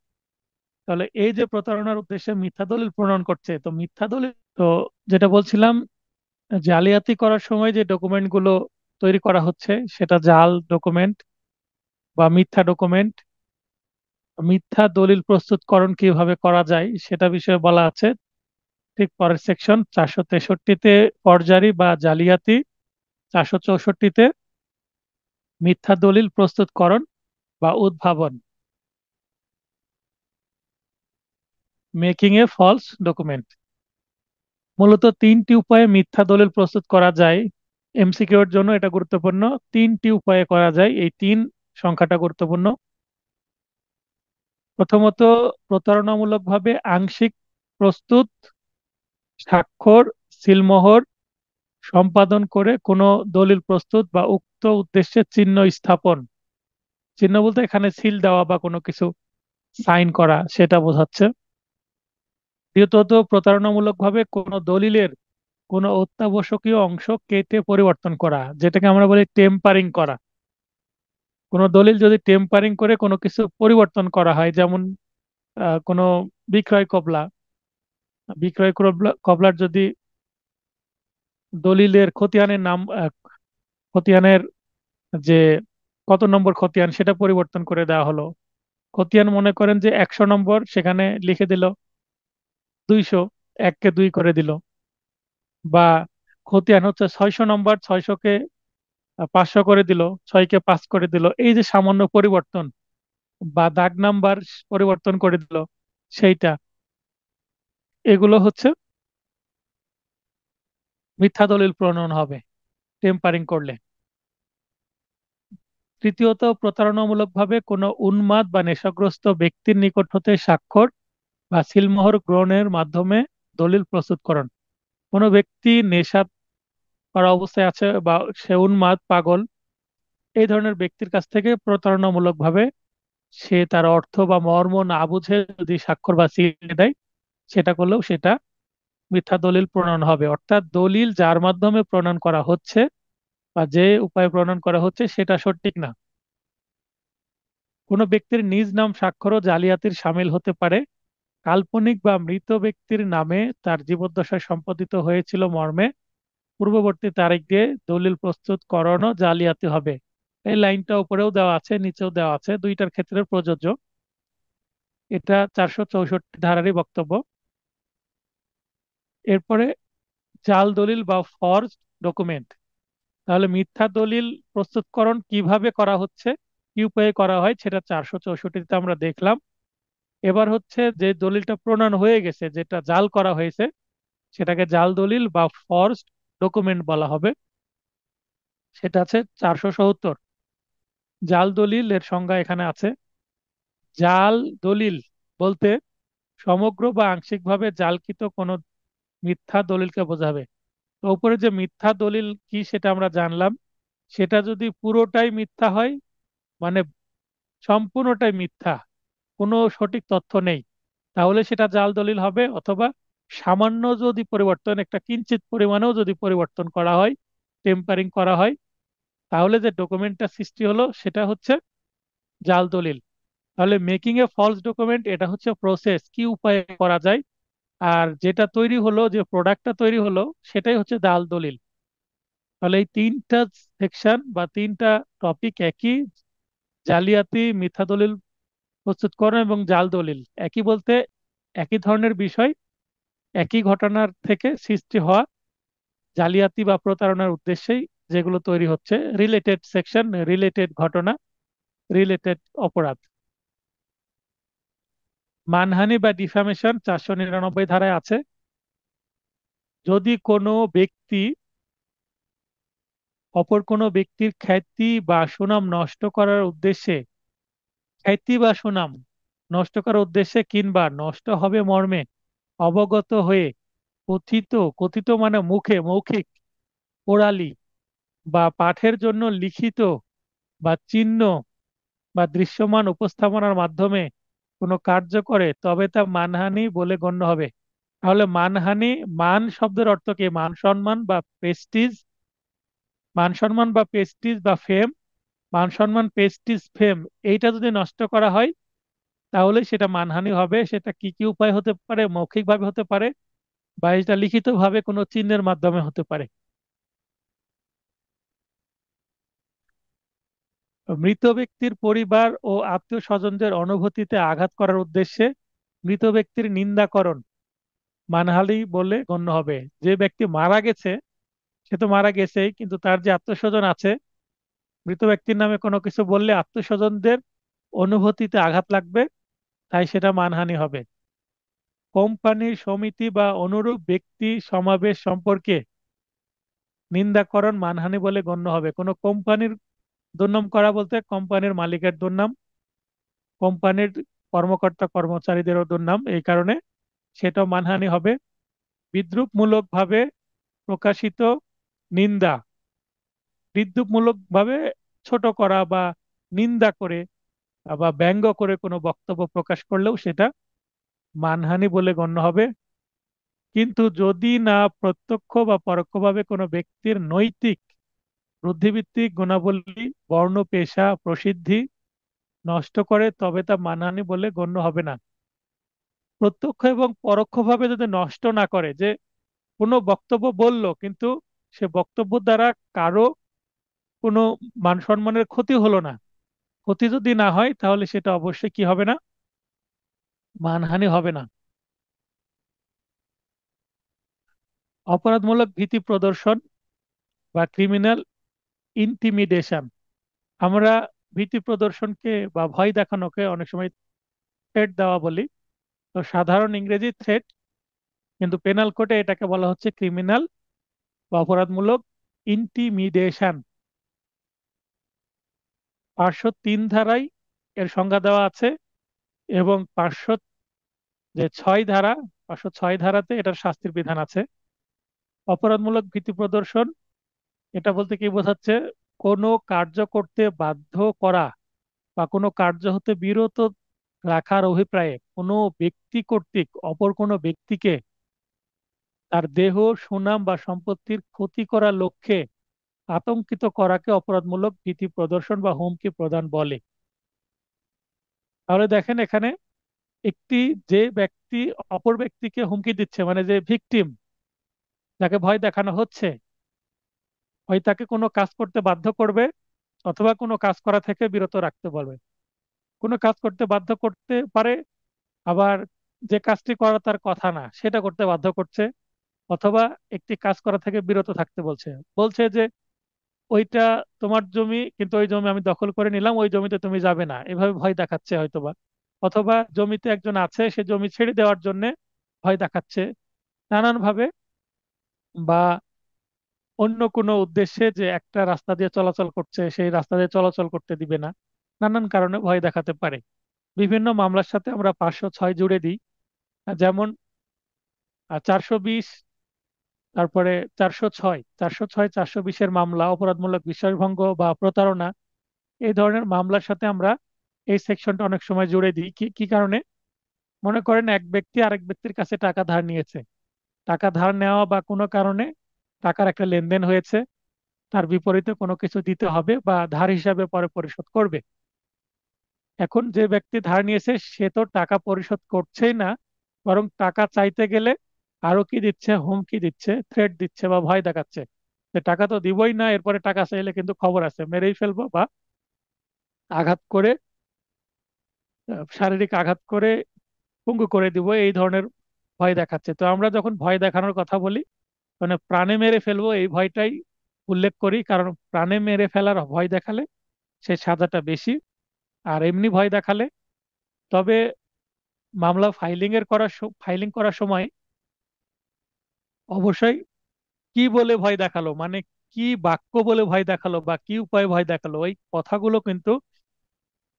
[SPEAKER 1] তাহলে এই যে প্রতারণার উদ্দেশ্যে মিথ্যা দলিল প্রণয়ন করছে, তো মিথ্যা দলিল, তো যেটা বলছিলাম, জালিয়াতি করার সময় যে ডকুমেন্ট গুলো তৈরি করা হচ্ছে সেটা জাল ডকুমেন্ট বা মিথ্যা ডকুমেন্ট। মিথ্যা দলিল প্রস্তুতকরণ কিভাবে করা যায় সেটা বিষয়ে বলা আছে ঠিক পরের সেকশন 463-তে ফরজারি বা জালিয়াতি, 464-তে মিথ্যা দলিল প্রস্তুতকরণ বা উদ্ভাবন, মেকিং এ ফলস ডকুমেন্ট। মূলত তিনটি উপায়ে মিথ্যা দলিল প্রস্তুত করা যায়। এমসিকিউ এর জন্য এটা গুরুত্বপূর্ণ, তিনটি উপায়ে করা যায়, এই তিন সংখ্যাটা গুরুত্বপূর্ণ। প্রথমত, প্রতারণামূলকভাবে আংশিক প্রস্তুত, স্বাক্ষর, সিলমোহর সম্পাদন করে কোনো দলিল প্রস্তুত বা উক্ত উদ্দেশ্যে চিহ্ন স্থাপন। চিহ্ন বলতে এখানে সিল দেওয়া বা কোনো কিছু সাইন করা সেটা বোঝাচ্ছে। দ্বিতীয়ত, প্রতারণামূলকভাবে কোনো দলিলের কোনো অত্যাবশ্যকীয় অংশ কেটে পরিবর্তন করা, যেটাকে আমরা বলি টেম্পারিং করা। কোনো দলিল যদি টেম্পারিং করে কোনো কিছু পরিবর্তন করা হয়, যেমন কোনো বিক্রয় কবলা, কবলার যদি দলিলের খতিয়ানের নাম, খতিয়ানের যে কত নম্বর খতিয়ান সেটা পরিবর্তন করে দেওয়া হলো। খতিয়ান মনে করেন যে 100 নম্বর, সেখানে লিখে দিল 200, 1-কে 2 করে দিল। বা খতিয়ান হচ্ছে 600 নম্বর, 600-কে 500 করে দিল, 6-কে 5 করে দিল। এই যে সামান্য পরিবর্তন, বা দাগ নাম্বার পরিবর্তন করে দিল, সেইটা, এগুলো হচ্ছে মিথ্যা দলিল প্রণয়ন হবে টেম্পারিং করলে। তৃতীয়ত, প্রতারণামূলকভাবে কোনো উন্মাদ বা নেশাগ্রস্ত ব্যক্তির নিকট হতে স্বাক্ষর বা সিলমোহর গ্রহণের মাধ্যমে দলিল প্রস্তুতকরণ। কোনো ব্যক্তি নেশা করা অবস্থায় আছে বা সে উন্মাদ, পাগল, এই ধরনের ব্যক্তির কাছ থেকে প্রতারণামূলকভাবে সে তার অর্থ বা মর্ম না বুঝে যদি স্বাক্ষর বা সিল দেয়, সেটা করলেও সেটা মিথ্যা দলিল প্রণয়ন হবে। অর্থাৎ দলিল যার মাধ্যমে প্রণয়ন করা হচ্ছে বা যে উপায়ে প্রণয়ন করা হচ্ছে সেটা সঠিক না। কোনো ব্যক্তির নিজ নাম স্বাক্ষরও জালিয়াতির শামিল হতে পারে। কাল্পনিক বা মৃত ব্যক্তির নামে তার জীবদ্দশায় সম্পাদিত হয়েছিল মর্মে পূর্ববর্তী তারিখ দিয়ে দলিল প্রস্তুত করানো জালিয়াতি হবে। এই লাইনটা উপরেও দেওয়া আছে, নিচেও দেওয়া আছে, দুইটার ক্ষেত্রে প্রযোজ্য। এটা 464 ধারারই বক্তব্য। এরপরে জাল দলিল বা ফর্জ ডকুমেন্ট। তাহলে মিথ্যা দলিল প্রস্তুতকরণ কিভাবে করা হচ্ছে, কি উপায়ে করা হয়, সেটা 464তে আমরা দেখলাম। এবার হচ্ছে যে দলিলটা প্রণয়ন হয়ে গেছে, যেটা জাল করা হয়েছে, সেটাকে জাল দলিল বা ফর্জড ডকুমেন্ট বলা হবে। সেটা আছে 470। জাল দলিল এর সংজ্ঞা এখানে আছে। জাল দলিল বলতে সমগ্র বা আংশিকভাবে জালকৃত কোনো মিথ্যা দলিলকে বোঝাবে। তো উপরে যে মিথ্যা দলিল কি সেটা আমরা জানলাম। সেটা যদি পুরোটাই মিথ্যা হয়, মানে সম্পূর্ণটাই মিথ্যা, কোনো সঠিক তথ্য নেই, তাহলে সেটা জাল দলিল হবে। অথবা সামান্য যদি পরিবর্তন, একটা কিঞ্চিত পরিমাণেও যদি পরিবর্তন করা হয়, টেম্পারিং করা হয়, তাহলে যে ডকুমেন্টটা সৃষ্টি হলো সেটা হচ্ছে জাল দলিল। তাহলে মেকিং এ ফলস ডকুমেন্ট এটা হচ্ছে প্রসেস, কি উপায়ে করা যায়। আর যেটা তৈরি হলো, যে প্রোডাক্টটা তৈরি হলো, সেটাই হচ্ছে জাল দলিল। তাহলে এই তিনটা সেকশন বা তিনটা টপিক একই। জালিয়াতি, মিথ্যা দলিল প্রস্তুতকরণ এবং জাল দলিল একই বলতে একই ধরনের বিষয়, একই ঘটনার থেকে সৃষ্টি হওয়া জালিয়াতি বা প্রতারণার উদ্দেশ্যেই যেগুলো তৈরি হচ্ছে। রিলেটেড সেকশন, রিলেটেড ঘটনা, রিলেটেড অপরাধ। মানহানি বা ডিফামেশন 499 ধারায় আছে। যদি কোনো ব্যক্তি অপর কোনো ব্যক্তির খ্যাতি বা সুনাম নষ্ট করার উদ্দেশ্যে, খ্যাতি বা সুনাম নষ্ট করার উদ্দেশ্যে কিংবা নষ্ট হবে মর্মে অবগত হয়ে কথিত, কথিত মানে মুখে, মৌখিক, ওরালি বা পাঠের জন্য লিখিত বা চিহ্ন বা দৃশ্যমান উপস্থাপনার মাধ্যমে কোনো কার্য করে, তবে তা মানহানি বলে গণ্য হবে। তাহলে মানহানি, মান শব্দের অর্থ কি? মান সম্মান বা প্রেস্টিজ, মান সম্মান বা প্রেস্টিজ বা ফেম, মান সম্মান প্রেস্টিজ ফেম, এইটা যদি নষ্ট করা হয় তাহলে সেটা মানহানি হবে। সেটা কি কি উপায় হতে পারে? মৌখিকভাবে হতে পারে, বা এটা লিখিতভাবে কোনো চিহ্নের মাধ্যমে হতে পারে। মৃত ব্যক্তির পরিবার ও আত্মীয় স্বজনদের অনুভূতিতে আঘাত করার উদ্দেশ্যে মৃত ব্যক্তির নিন্দাকরণ মানহানি বলে গণ্য হবে। যে ব্যক্তি মারা গেছে, সে তো মারা গেছেই, কিন্তু তার যে আত্মীয় স্বজন আছে, মৃত ব্যক্তির নামে কোনো কিছু বললে আত্মীয় স্বজনদের অনুভূতিতে আঘাত লাগবে, তাই সেটা মানহানি হবে। কোম্পানির সমিতি বা অনুরূপ ব্যক্তি সমাবেশ সম্পর্কে নিন্দাকরণ মানহানি বলে গণ্য হবে। কোনো কোম্পানির দুর্নাম করা বলতে কোম্পানির মালিকের দুর্নাম, কোম্পানির কর্মকর্তা কর্মচারীদেরও দুর্নাম, এই কারণে সেটাও মানহানি হবে। বিদ্রুপমূলক ভাবে প্রকাশিত নিন্দা, বিদ্রুপমূলক ভাবে ছোট করা বা নিন্দা করে বা ব্যঙ্গ করে কোনো বক্তব্য প্রকাশ করলেও সেটা মানহানি বলে গণ্য হবে। কিন্তু যদি না প্রত্যক্ষ বা পরোক্ষভাবে কোনো ব্যক্তির নৈতিক বুদ্ধিবৃত্তিক গুণাবলী, বর্ণ, পেশা, প্রসিদ্ধি নষ্ট করে, তবে তা মানহানি বলে গণ্য হবে না। প্রত্যক্ষ এবং পরোক্ষভাবে যদি নষ্ট না করে, যে কোনো বক্তব্য বলল কিন্তু সে বক্তব্য দ্বারা কারো কোনো মান সম্মানের ক্ষতি হলো না, ক্ষতি যদি না হয় তাহলে সেটা অবশ্যই কি হবে না? মানহানি হবে না। অপরাধমূলক ভীতি প্রদর্শন বা ক্রিমিনাল ইন্টিমিডেশন। আমরা ভীতি প্রদর্শনকে বা ভয় দেখানোকে অনেক সময় থ্রেট দেওয়া বলি। তো সাধারণ ইংরেজি থ্রেট, কিন্তু পেনাল কোডে এটাকে বলা হচ্ছে ক্রিমিনাল বা অপরাধমূলক ইন্টিমিডেশন। 503 ধারায় এর সংজ্ঞা দেওয়া আছে, এবং 506 ধারা, 506 ধারাতে এটার শাস্তির বিধান আছে। অপরাধমূলক ভীতি প্রদর্শন এটা বলতে কি বোঝাচ্ছে? কোনো কার্য করতে বাধ্য করা বা কোনো কার্য হতে বিরত রাখার অভিপ্রায়ে কোনো ব্যক্তি কর্তৃক অপর কোনো ব্যক্তিকে তার দেহ, সুনাম বা সম্পত্তির ক্ষতি করার লক্ষ্যে আতঙ্কিত করাকে অপরাধমূলক ভীতি প্রদর্শন বা হুমকি প্রদান বলে। তাহলে দেখেন এখানে একটি, যে ব্যক্তি অপর ব্যক্তিকে হুমকি দিচ্ছে, মানে যে ভিকটিম, যাকে ভয় দেখানো হচ্ছে, হয় তাকে কোনো কাজ করতে বাধ্য করবে অথবা কোনো কাজ করা থেকে বিরত রাখতে বলবে। কোনো কাজ করতে বাধ্য করতে পারে, আবার যে কাজটি করা তার কথা না সেটা করতে বাধ্য করছে, অথবা একটি কাজ করা থেকে বিরত থাকতে বলছে। বলছে যে ওইটা তোমার জমি, কিন্তু ওই জমি আমি দখল করে নিলাম, ওই জমিতে তুমি যাবে না, এভাবে ভয় দেখাচ্ছে হয়তোবা। অথবা জমিতে একজন আছে, সে জমি ছেড়ে দেওয়ার জন্য ভয় দেখাচ্ছে নানান ভাবে, বা অন্য কোনো উদ্দেশ্যে, যে একটা রাস্তা দিয়ে চলাচল করছে সেই রাস্তা দিয়ে চলাচল করতে দিবে না, নানান কারণে ভয় দেখাতে পারে। বিভিন্ন মামলার সাথে আমরা 506 জুড়ে দিই। যেমন 420, তারপরে 406, 406, 420-এর মামলা অপরাধমূলক বিশ্বাসভঙ্গ বা প্রতারণা, এই ধরনের মামলার সাথে আমরা এই সেকশনটা অনেক সময় জুড়ে দিই। কি কি কারণে? মনে করেন এক ব্যক্তি আরেক ব্যক্তির কাছে টাকা ধার নিয়েছে, টাকা ধার নেওয়া বা কোনো কারণে টাকার একটা লেনদেন হয়েছে, তার বিপরীতে কোনো কিছু দিতে হবে বা ধার হিসাবে পরে পরিশোধ করবে। এখন যে ব্যক্তি ধার নিয়েছে সে তো টাকা পরিশোধ করছেই না, বরং টাকা চাইতে গেলে আরো কি দিচ্ছে, হুমকি দিচ্ছে, থ্রেট দিচ্ছে বা ভয় দেখাচ্ছে যে টাকা তো দিবই না, এরপরে টাকা চাইলে কিন্তু খবর আছে, মেরেই ফেলবো বা আঘাত করে, শারীরিক আঘাত করে পঙ্গু করে দিব, এই ধরনের ভয় দেখাচ্ছে। তো আমরা যখন ভয় দেখানোর কথা বলি, মানে প্রাণে মেরে ফেলবো এই ভয়টাই উল্লেখ করি, কারণ প্রাণে মেরে ফেলার ভয় দেখালে সে সাজাটা বেশি। আর এমনি ভয় দেখালে, তবে মামলা ফাইলিং করার সময় অবশ্যই কি বলে ভয় দেখালো, মানে কি বাক্য বলে ভয় দেখালো বা কি উপায়ে ভয় দেখালো, ওই কথাগুলো কিন্তু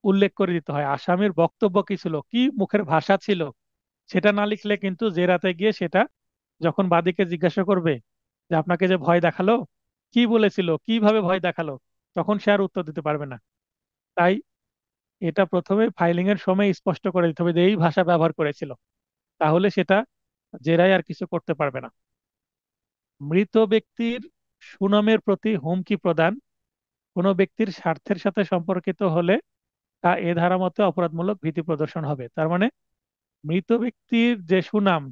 [SPEAKER 1] উল্লেখ করে দিতে হয়। আসামির বক্তব্য কি ছিল, কি মুখের ভাষা ছিল, সেটা না লিখলে কিন্তু জেরাতে গিয়ে সেটা যখন বাদীকে জিজ্ঞাসা করবে যে আপনাকে যে ভয় দেখালো, কি বলেছিল, কিভাবে ভয় দেখালো, তখন সে আর উত্তর দিতে পারবে না। তাই এটা প্রথমে ফাইলিং এর সময় স্পষ্ট করে দিতে হবে যে এই ভাষা ব্যবহার করেছিল, তাহলে সেটা জেরায় আর কিছু করতে পারবে না। মৃত ব্যক্তির সুনামের প্রতি হুমকি প্রদান কোনো ব্যক্তির স্বার্থের সাথে সম্পর্কিত হলে তা এ ধারা মতে অপরাধমূলক ভীতি প্রদর্শন হবে। তার মানে মৃত ব্যক্তির যে সুনাম,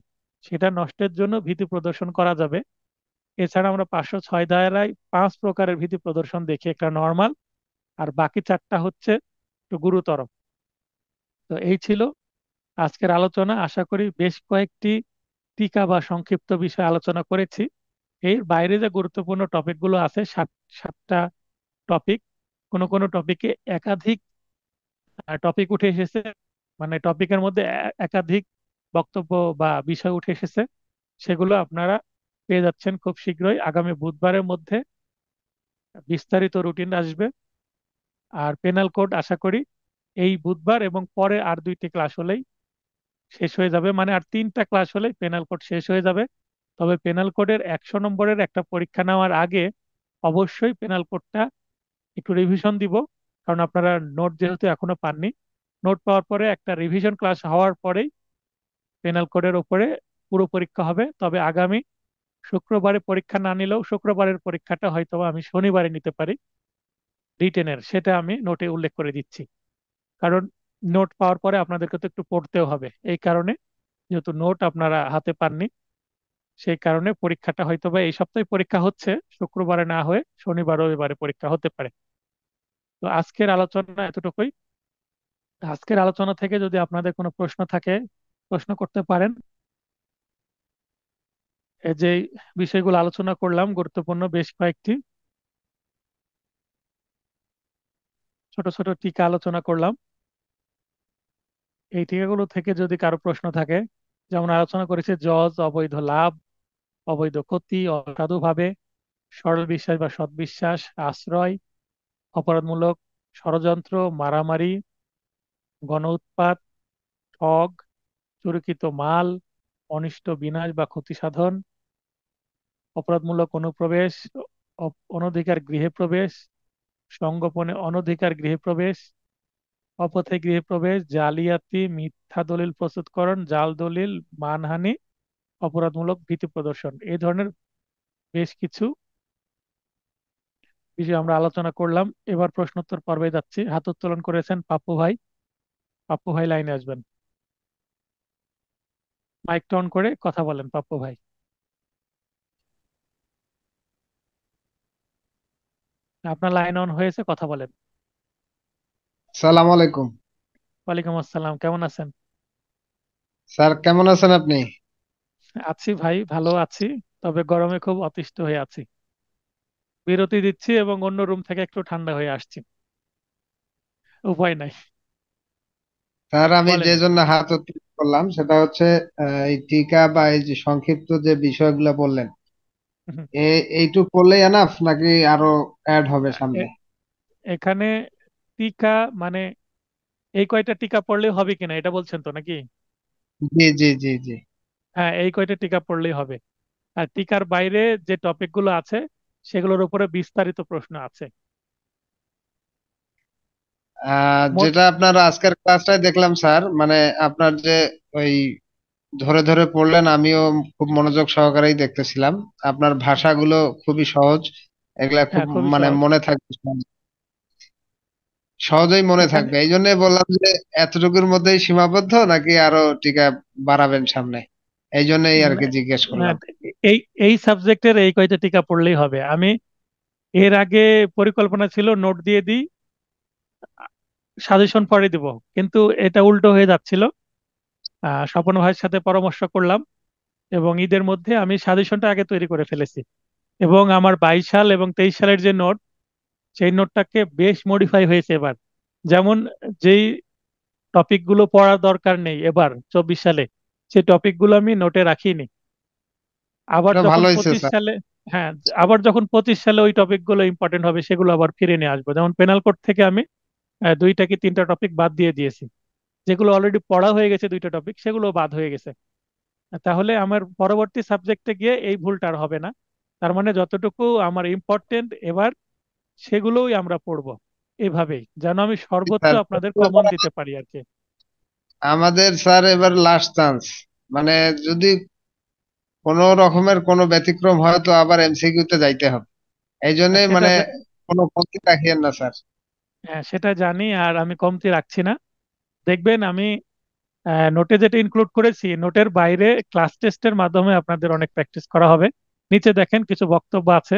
[SPEAKER 1] সেটা নষ্টের জন্য ভীতি প্রদর্শন করা যাবে। এছাড়া আমরা 506 ধারায় 5 প্রকারের ভীতি প্রদর্শন দেখি, একটা নর্মাল, আর বাকি 4টা হচ্ছে একটু গুরুতর। তো এই ছিল আজকের আলোচনা। আশা করি বেশ কয়েকটি টিকা বা সংক্ষিপ্ত বিষয় আলোচনা করেছি। এর বাইরে যে গুরুত্বপূর্ণ টপিকগুলো আছে, 7টা টপিক, কোনো কোনো টপিকে একাধিক টপিক উঠে এসেছে, মানে টপিকের মধ্যে একাধিক বক্তব্য বা বিষয় উঠে এসেছে, সেগুলো আপনারা পেয়ে যাচ্ছেন খুব শীঘ্রই। আগামী বুধবারের মধ্যে বিস্তারিত রুটিন আসবে। আর পেনাল কোড আশা করি এই বুধবার এবং পরে আর 2টি ক্লাস হলেই শেষ হয়ে যাবে, মানে আর 3টা ক্লাস হলেই পেনাল কোড শেষ হয়ে যাবে। তবে পেনাল কোডের 100 নম্বরের একটা পরীক্ষা নেওয়ার আগে অবশ্যই পেনাল কোডটা একটু রিভিশন দিব, কারণ আপনারা নোট যেহেতু এখনো পাননি। নোট পাওয়ার পরে একটা রিভিশন ক্লাস হওয়ার পরেই পেনাল কোডের উপরে পুরো পরীক্ষা হবে। তবে আগামী শুক্রবারে পরীক্ষা না নিলেও শুক্রবারের পরীক্ষাটা হয়তো আমি শনিবারে নিতে পারি, রিটেনের, সেটা আমি নোটে উল্লেখ করে দিচ্ছি। কারণ নোট পাওয়ার পরে আপনাদেরকে তো একটু পড়তেও হবে, এই কারণে, যেহেতু নোট আপনারা হাতে পাননি, সেই কারণে পরীক্ষাটা হয়তো বা এই সপ্তাহে পরীক্ষা হচ্ছে, শুক্রবারে না হয়ে শনিবার রবিবারে পরীক্ষা হতে পারে। তো আজকের আলোচনা এতটুকুই। আজকের আলোচনা থেকে যদি আপনাদের কোনো প্রশ্ন থাকে, প্রশ্ন করতে পারেন। এই যে বিষয়গুলো আলোচনা করলাম গুরুত্বপূর্ণ বেশ কয়েকটি, ছোট ছোট টিকা আলোচনা করলাম, এই টিকাগুলো থেকে যদি কারো প্রশ্ন থাকে, যেমন আলোচনা করেছে জজ, অবৈধ লাভ, অবৈধ ক্ষতি, অসাধুভাবে, সরল বিশ্বাস বা সৎবিশ্বাস, আশ্রয়, অপরাধমূলক ষড়যন্ত্র, মারামারি, গণ উৎপাত, ঠগ, চুরিকৃত মাল, অনিষ্ট বিনাশ বা ক্ষতি সাধন, অপরাধমূলক অনুপ্রবেশ, অনধিকার গৃহে প্রবেশ, সংগোপনে অনধিকার গৃহে প্রবেশ, অপথ্যে গৃহে প্রবেশ, জালিয়াতি, মিথ্যা দলিল প্রস্তুতকরণ, জাল দলিল, মানহানি, অপরাধমূলক ভীতি প্রদর্শন, এই ধরনের বেশ কিছু বিষয় আমরা আলোচনা করলাম। এবার প্রশ্নোত্তর পর্বে যাচ্ছি। হাত উত্তোলন করেছেন পাপ্পু ভাই। পাপ্পু ভাই লাইনে আসবেন। মাইক অন করে কথা বলেন পাপ্পু ভাই। আপনার লাইন অন হয়েছে, কথা বলেন।
[SPEAKER 3] সালাম আলাইকুম।
[SPEAKER 1] ওয়ালাইকুম আসসালাম, কেমন আছেন?
[SPEAKER 3] স্যার কেমন আছেন আপনি?
[SPEAKER 1] আছি ভাই, ভালো আছি। তবে গরমে খুব অতিষ্ঠ হয়ে আছি। বিরতি দিচ্ছি এবং অন্য রুম থেকে একটু ঠান্ডা হয়ে আসছি। উপায় নাই।
[SPEAKER 3] স্যার আমি
[SPEAKER 1] বলেন।
[SPEAKER 3] যে জন্য হাত উত্তোলন করলাম সেটা হচ্ছে এই টিকা বা এই যে সংক্ষিপ্ত যে বিষয়গুলো বললেন,
[SPEAKER 1] হুম,
[SPEAKER 3] এইটুক করলেই এনাফ নাকি আরো অ্যাড হবে সামনে?
[SPEAKER 1] এ- এখানে টিকা মানে এই কয়টা টিকা পড়লেই হবে কিনা এটা বলছেন তো নাকি?
[SPEAKER 3] জি জি জি জি।
[SPEAKER 1] হ্যাঁ, এই কয়টা টিকা পড়লেই হবে। আর টিকার বাইরে যে টপিক গুলো আছে সেগুলোর উপরে বিস্তারিত প্রশ্ন আছে। মোট
[SPEAKER 3] যেটা আপনার আজকের ক্লাসটাই দেখলাম স্যার, মানে আপনার যে ওই ধরে ধরে পড়লেন, আমিও খুব মনোযোগ সহকারেই দেখতেছিলাম। আপনার ভাষাগুলো খুবই সহজ, এগুলা খুব
[SPEAKER 1] হ্যাঁ, খুবই
[SPEAKER 3] মানে
[SPEAKER 1] সহজ।
[SPEAKER 3] মনে থাকবে, সহজেই মনে
[SPEAKER 1] এখানে
[SPEAKER 3] থাকবে। এই জন্যই বললাম যে এতটুকুর মধ্যেই সীমাবদ্ধ নাকি আরো টিকা বাড়াবেন সামনে, এই জন্যই আর
[SPEAKER 1] উম,
[SPEAKER 3] কি জিজ্ঞেস
[SPEAKER 1] না,
[SPEAKER 3] করলাম।
[SPEAKER 1] এই এই সাবজেক্টের এই কয়টা টিকা পড়লেই হবে। আমি এর আগে পরিকল্পনা ছিল নোট দিয়ে দিই, সাজেশন পরে দিব, কিন্তু এটা উল্টো হয়ে যাচ্ছিল। স্বপন ভাইয়ের সাথে পরামর্শ করলাম এবং ঈদের মধ্যে আমি সাজেশনটা আগে তৈরি করে ফেলেছি। এবং আমার 22 সাল এবং 23 সালের যে নোট, সেই নোটটাকে বেশ মডিফাই হয়েছে এবার। যেমন যেই টপিকগুলো পড়ার দরকার নেই এবার 24 সালে, সেই টপিকগুলো আমি নোটে রাখিনি। আবার
[SPEAKER 3] এটা
[SPEAKER 1] যখন
[SPEAKER 3] ভালো হয়েছে
[SPEAKER 1] 25
[SPEAKER 3] স্যার।
[SPEAKER 1] সালে, হ্যাঁ, আবার যখন 25 সালে ওই টপিকগুলো ইম্পর্টেন্ট হবে সেগুলো আবার ফিরে নিয়ে আসবো। যেমন পেনাল কোড থেকে আমি দুইটা কি তিনটা টপিক বাদ দিয়ে দিয়েছি। যেগুলো অলরেডি পড়া হয়ে গেছে, দুইটা টপিক সেগুলো বাদ হয়ে গেছে। তাহলে আমার পরবর্তী সাবজেক্টে গিয়ে এই ভুলটা আর হবে না। তার মানে যতটুকু আমার ইম্পর্টেন্ট এবার সেগুলোই আমরা পড়বো। এভাবেই যেন আমি সর্বোচ্চ
[SPEAKER 3] স্যার
[SPEAKER 1] আপনাদের কমন দিতে পারি আর কি।
[SPEAKER 3] আমাদের স্যার এবার লাস্ট চান্স, মানে যদি কোনো রকমের কোনো ব্যতিক্রম হয় তো আবার এমসিকিউ তে যাইতে হবে। এই
[SPEAKER 1] আর
[SPEAKER 3] জন্যই
[SPEAKER 1] সেটা
[SPEAKER 3] মানে কোনো কমতি রাখিয়েন না স্যার।
[SPEAKER 1] হ্যাঁ, সেটা জানি, আর আমি কমতি রাখছি না। দেখবেন আমি নোটে যেটা ইনক্লুড করেছি, নোটের বাইরে ক্লাস টেস্টের মাধ্যমে আপনাদের অনেক প্র্যাকটিস করা হবে। নিচে দেখেন কিছু বক্তব্য আছে।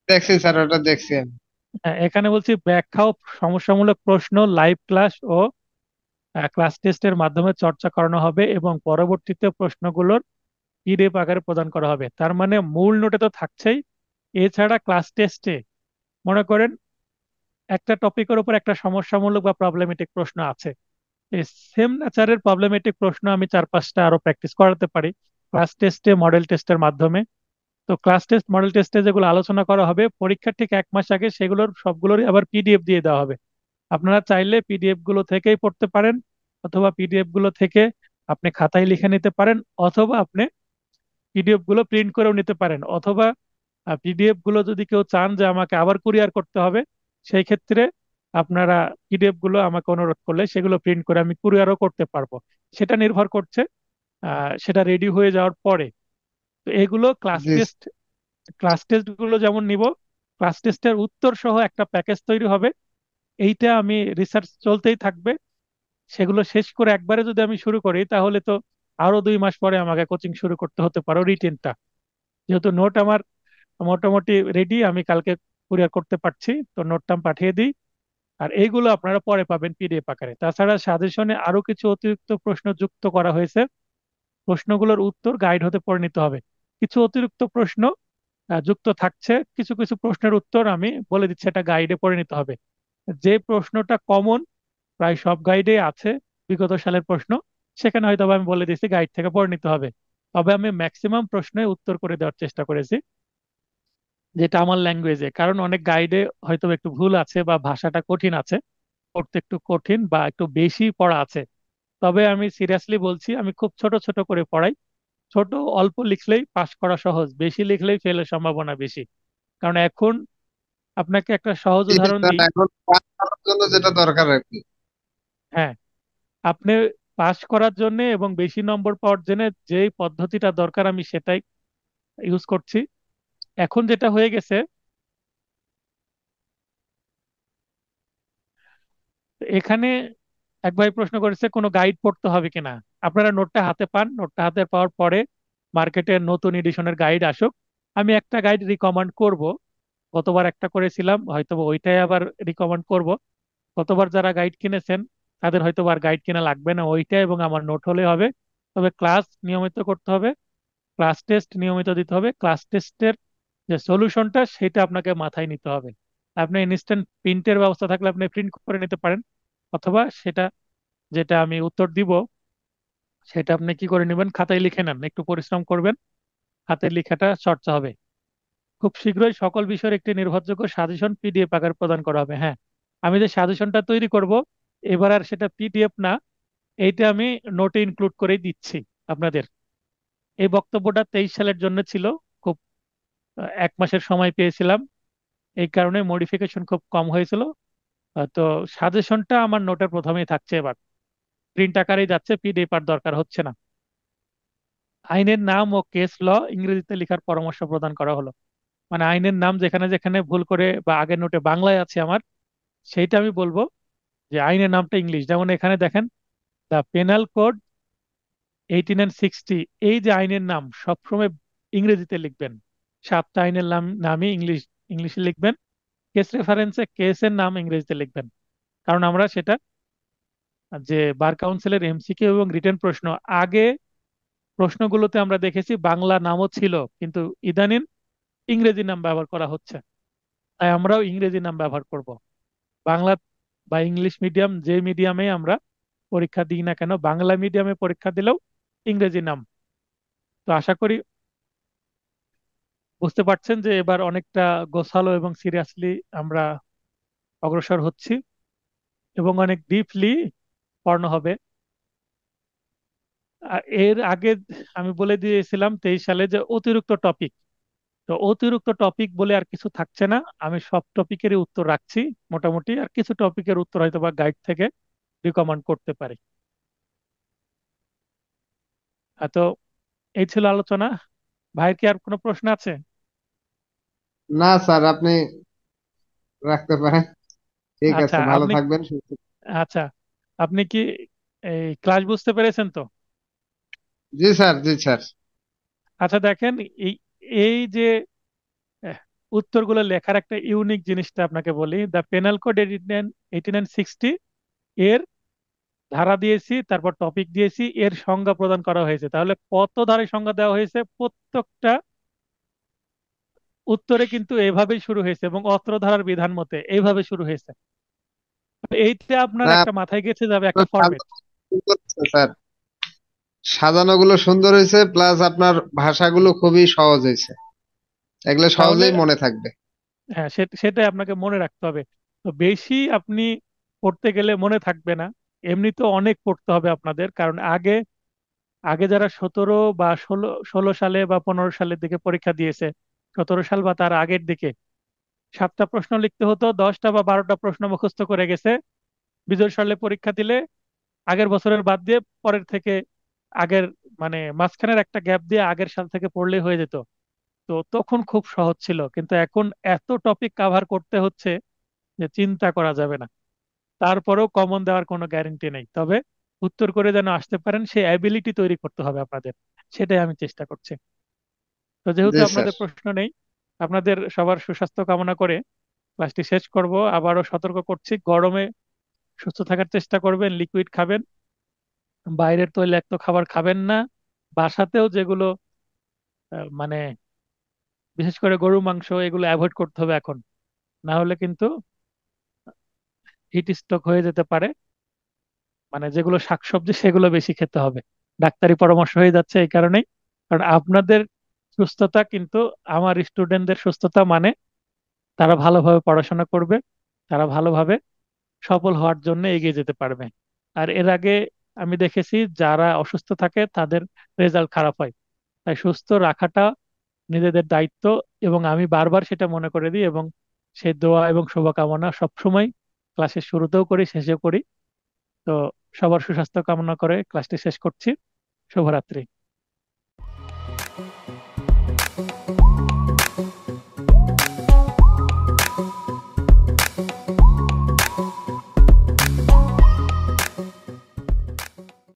[SPEAKER 3] দেখছি স্যার, ওটা দেখছি আমি।
[SPEAKER 1] এখানে বলছি ব্যাখ্যা ও সমস্যামূলক প্রশ্ন লাইভ ক্লাস ও ক্লাস টেস্টের মাধ্যমে চর্চা করানো হবে এবং পরবর্তীতে প্রশ্নগুলোর পিডিএফ আকারে প্রদান করা হবে। তার মানে মূল নোটে তো থাকছেই, এছাড়া ক্লাস টেস্টে মনে করেন একটা টপিকের উপর একটা সমস্যামূলক বা প্রবলেমেটিক প্রশ্ন আছে, এই সেম নেচারের প্রবলেমেটিক প্রশ্ন আমি 4-5টা আরো প্র্যাকটিস করাতে পারি ক্লাস টেস্টে, মডেল টেস্টের মাধ্যমে। তো ক্লাস টেস্ট মডেল টেস্টে যেগুলো আলোচনা করা হবে পরীক্ষার ঠিক 1 মাস আগে সেগুলোর সবগুলোরই আবার পিডিএফ দিয়ে দেওয়া হবে। আপনারা চাইলে পিডিএফ গুলো থেকেই পড়তে পারেন, অথবা পিডিএফ গুলো থেকে আপনি খাতায় লিখে নিতে পারেন, অথবা আপনি পিডিএফ গুলো প্রিন্ট করেও নিতে পারেন, অথবা পিডিএফ গুলো যদি কেউ চান যে আমাকে আবার কুরিয়ার করতে হবে, সেই ক্ষেত্রে আপনারা পিডিএফ গুলো আমাকে অনুরোধ করলে সেগুলো প্রিন্ট করে আমি কুরিয়ারও করতে পারবো। সেটা নির্ভর করছে সেটা রেডি হয়ে যাওয়ার পরে। তো এগুলো ক্লাস
[SPEAKER 3] জি
[SPEAKER 1] টেস্ট, ক্লাস টেস্ট গুলো যেমন নিব, ক্লাস টেস্টের উত্তর সহ একটা প্যাকেজ তৈরি হবে। এইটা আমি রিসার্চ চলতেই থাকবে। সেগুলো শেষ করে একবারে যদি আমি শুরু করি তাহলে তো আরো 2 মাস পরে আমাকে কোচিং শুরু করতে হতে পারো রিটেনটা। যেহেতু নোট আমার মোটামুটি রেডি, আমি কালকে কুরিয়ার করতে পারছি, তো নোটটা আমি পাঠিয়ে দিই। আর এইগুলো আপনারা পরে পাবেন পিডিএফ আকারে। তাছাড়া সাজেশনে আরো কিছু অতিরিক্ত প্রশ্ন যুক্ত করা হয়েছে। প্রশ্নগুলোর উত্তর গাইড হতে পরিণত হবে। কিছু অতিরিক্ত প্রশ্ন যুক্ত থাকছে, কিছু কিছু প্রশ্নের উত্তর আমি বলে দিচ্ছি এটা গাইডে পরিণত হবে। যে প্রশ্নটা কমন প্রায় সব গাইডে আছে, বিগত সালের প্রশ্ন, সেখানে হয়তো বা আমি বলে দিচ্ছি গাইড থেকে পরিণত হবে। তবে আমি ম্যাক্সিমাম প্রশ্নে উত্তর করে দেওয়ার চেষ্টা করেছি, যেটা আমার ল্যাঙ্গুয়েজে। কারণ অনেক গাইডে হয়তো একটু ভুল আছে বা ভাষাটা কঠিন আছে, পড়তে একটু কঠিন বা একটু বেশি পড়া আছে। তবে আমি সিরিয়াসলি বলছি, আমি খুব ছোট ছোট করে পড়াই। ছোট অল্প লিখলেই পাস করা সহজ, বেশি লিখলেই ফেলের সম্ভাবনা বেশি। কারণ এখন আপনাকে একটা সহজ
[SPEAKER 3] জি
[SPEAKER 1] উদাহরণ
[SPEAKER 3] স্যার,
[SPEAKER 1] দিই।
[SPEAKER 3] এখন পাস করার জন্য যেটা দরকার আর কি।
[SPEAKER 1] হ্যাঁ, আপনি পাস করার জন্য এবং বেশি নম্বর পাওয়ার জন্য যেই পদ্ধতিটা দরকার আমি সেটাই ইউজ করছি। এখন যেটা হয়ে গেছে, এখানে এক ভাই প্রশ্ন করেছে কোনো গাইড পড়তে হবে কিনা। আপনারা নোটটা হাতে পান, নোটটা হাতে পাওয়ার পরে মার্কেটের নতুন এডিশনের গাইড আসুক, আমি একটা গাইড রিকমেন্ড করব। গতবার একটা করেছিলাম, হয়তো ওইটাই আবার রিকমেন্ড করব। গতবার যারা গাইড কিনেছেন তাদের হয়তো আর গাইড কিনা লাগবে না, ওইটা এবং আমার নোট হলে হবে। তবে ক্লাস নিয়মিত করতে হবে, ক্লাস টেস্ট নিয়মিত দিতে হবে। ক্লাস টেস্টের যে সলিউশনটা সেটা আপনাকে মাথায় নিতে হবে। আপনি ইনস্ট্যান্ট প্রিন্টের ব্যবস্থা থাকলে আপনি প্রিন্ট করে নিতে পারেন, অথবা সেটা যেটা আমি উত্তর দিব সেটা আপনি কি করে নেবেন, খাতায় লিখে নেন, একটু পরিশ্রম করবেন, হাতের লেখাটা চর্চা হবে। খুব শীঘ্রই সকল বিষয়ের একটি নির্ভরযোগ্য সাজেশন পিডিএফ আকারে প্রদান করা হবে। হ্যাঁ, আমি যে সাজেশনটা তৈরি করব এবার আর সেটা পিডিএফ না, এইটা আমি নোটে ইনক্লুড করেই দিচ্ছি আপনাদের। এই বক্তব্যটা 23 সালের জন্য ছিল, খুব 1 মাসের সময় পেয়েছিলাম, এই কারণে মডিফিকেশন খুব কম হয়েছিল। তো সাজেশনটা আমার নোটের প্রথমেই থাকছে, এবার প্রিন্ট আকারেই যাচ্ছে, পিডিএফ আর দরকার হচ্ছে না। আইনের নাম ও কেস ল ইংরেজিতে লেখার পরামর্শ প্রদান করা হলো। মানে আইনের নাম যেখানে যেখানে ভুল করে বা আগের নোটে বাংলায় আছে আমার, সেইটা আমি বলবো যে আইনের নামটা ইংলিশ। যেমন এখানে দেখেন, দ্য পেনাল কোড 1860, এই যে আইনের নাম সবসময় ইংরেজিতে লিখবেন। 7টা আইনের নামই ইংলিশে লিখবেন। কেস রেফারেন্সে কেসের নাম ইংরেজিতে লিখবেন, কারণ আমরা সেটা যে বার কাউন্সিলের এমসিকিউ এবং রিটেন প্রশ্ন, আগে প্রশ্নগুলোতে আমরা দেখেছি বাংলা নামও ছিল, কিন্তু ইদানিং ইংরেজি নাম ব্যবহার করা হচ্ছে, তাই আমরাও ইংরেজি নাম ব্যবহার করব। বাংলা বা ইংলিশ মিডিয়াম, যে মিডিয়ামে আমরা পরীক্ষা দিই না কেন, বাংলা মিডিয়ামে পরীক্ষা দিলেও ইংরেজি নাম। তো আশা করি বুঝতে পারছেন যে এবার অনেকটা গোছালো এবং সিরিয়াসলি আমরা অগ্রসর হচ্ছি, এবং অনেক ডিপলি পড়ানো হবে। আর এর আগে আমি বলে দিয়েছিলাম 23 সালে যে অতিরিক্ত টপিক, তো অতিরিক্ত টপিক বলে আর কিছু থাকছে না। আমি সব টপিকেরই উত্তর রাখছি মোটামুটি, আর কিছু টপিকের উত্তর হয়তো বা গাইড থেকে রিকমেন্ড করতে পারি। তো এই ছিল আলোচনা। ভাইয়ের কি আর কোনো প্রশ্ন আছে?
[SPEAKER 3] না স্যার, আপনি রাখতে পারেন। ঠিক
[SPEAKER 1] আচ্ছা
[SPEAKER 3] আছে, ভালো
[SPEAKER 1] আপনি,
[SPEAKER 3] থাকবেন।
[SPEAKER 1] আচ্ছা আপনি কি এই ক্লাস বুঝতে পেরেছেন তো?
[SPEAKER 3] জি স্যার, জি স্যার।
[SPEAKER 1] আচ্ছা দেখেন, এই এই যে আহ, উত্তরগুলো লেখার একটা ইউনিক জিনিসটা আপনাকে বলি। দ্য পেনাল কোড 8960 এর ধারা দিয়েছি, তারপর টপিক দিয়েছি, এর সংজ্ঞা প্রদান করা হয়েছে। তাহলে কত ধারায় সংজ্ঞা দেওয়া হয়েছে? প্রত্যেকটা উত্তরে কিন্তু এভাবেই শুরু হয়েছে, এবং অত্র ধারার বিধান মতে এইভাবে শুরু হয়েছে। এইটা আপনার
[SPEAKER 3] না,
[SPEAKER 1] একটা মাথায় গেঁথে যাবে, একটা
[SPEAKER 3] আপনার
[SPEAKER 1] ফরম্যাট।
[SPEAKER 3] সুন্দর হয়েছে, স্যার। সাজানো গুলো সুন্দর হয়েছে, প্লাস আপনার ভাষাগুলো খুবই সহজ হয়েছে। এগুলো
[SPEAKER 1] তাহলে
[SPEAKER 3] সহজেই মনে থাকবে।
[SPEAKER 1] হ্যাঁ, সেটাই আপনাকে মনে রাখতে হবে। তো বেশি আপনি পড়তে গেলে মনে থাকবে না, এমনি তো অনেক পড়তে হবে আপনাদের, কারণ আগে আগে যারা 17 বা 16 সালে বা 15 সালের দিকে পরীক্ষা দিয়েছে, 17 সাল বা তার আগের দিকে 7টা প্রশ্ন লিখতে হতো, 10টা বা 12টা প্রশ্ন মুখস্থ করে গেছে। বিজয় সালে পরীক্ষা দিলে আগের বছরের বাদ দিয়ে পরের থেকে, আগের মানে মাঝখানের একটা গ্যাপ দিয়ে আগের সাল থেকে পড়লেই হয়ে যেত। তো তখন খুব সহজ ছিল, কিন্তু এখন এত টপিক কাভার করতে হচ্ছে যে চিন্তা করা যাবে না। তারপরেও কমন দেওয়ার কোনো গ্যারান্টি নেই, তবে উত্তর করে যেন আসতে পারেন সেই অ্যাবিলিটি তৈরি করতে হবে আপনাদের, সেটাই আমি চেষ্টা করছি। তো যেহেতু
[SPEAKER 3] জি স্যার।
[SPEAKER 1] আপনাদের প্রশ্ন নেই, আপনাদের সবার সুস্বাস্থ্য কামনা করে ক্লাসটি শেষ করব। আবারও সতর্ক করছি, গরমে সুস্থ থাকার চেষ্টা করবেন, লিকুইড খাবেন, বাইরের তৈলাক্ত খাবার খাবেন না। বাসাতেও যেগুলো মানে বিশেষ করে গরু মাংস, এগুলো অ্যাভয়েড করতে হবে এখন, না হলে কিন্তু হিট স্ট্রোক হয়ে যেতে পারে। মানে যেগুলো শাকসবজি সেগুলো বেশি খেতে হবে, ডাক্তারি পরামর্শ হয়ে যাচ্ছে এই কারণেই। কারণ আপনাদের সুস্থতা কিন্তু আমার স্টুডেন্টদের সুস্থতা, মানে তারা ভালোভাবে পড়াশোনা করবে, তারা ভালোভাবে সফল হওয়ার জন্য এগিয়ে যেতে পারবে। আর এর আগে আমি দেখেছি যারা অসুস্থ থাকে তাদের রেজাল্ট খারাপ হয়। তাই সুস্থ রাখাটা নিজেদের দায়িত্ব, এবং আমি বারবার সেটা মনে করে দিই, এবং সেই দোয়া এবং শুভকামনা সবসময় ক্লাসের শুরুতেও করি, শেষেও করি। তো সবার সুস্বাস্থ্য কামনা করে ক্লাসটি শেষ করছি। শুভরাত্রি।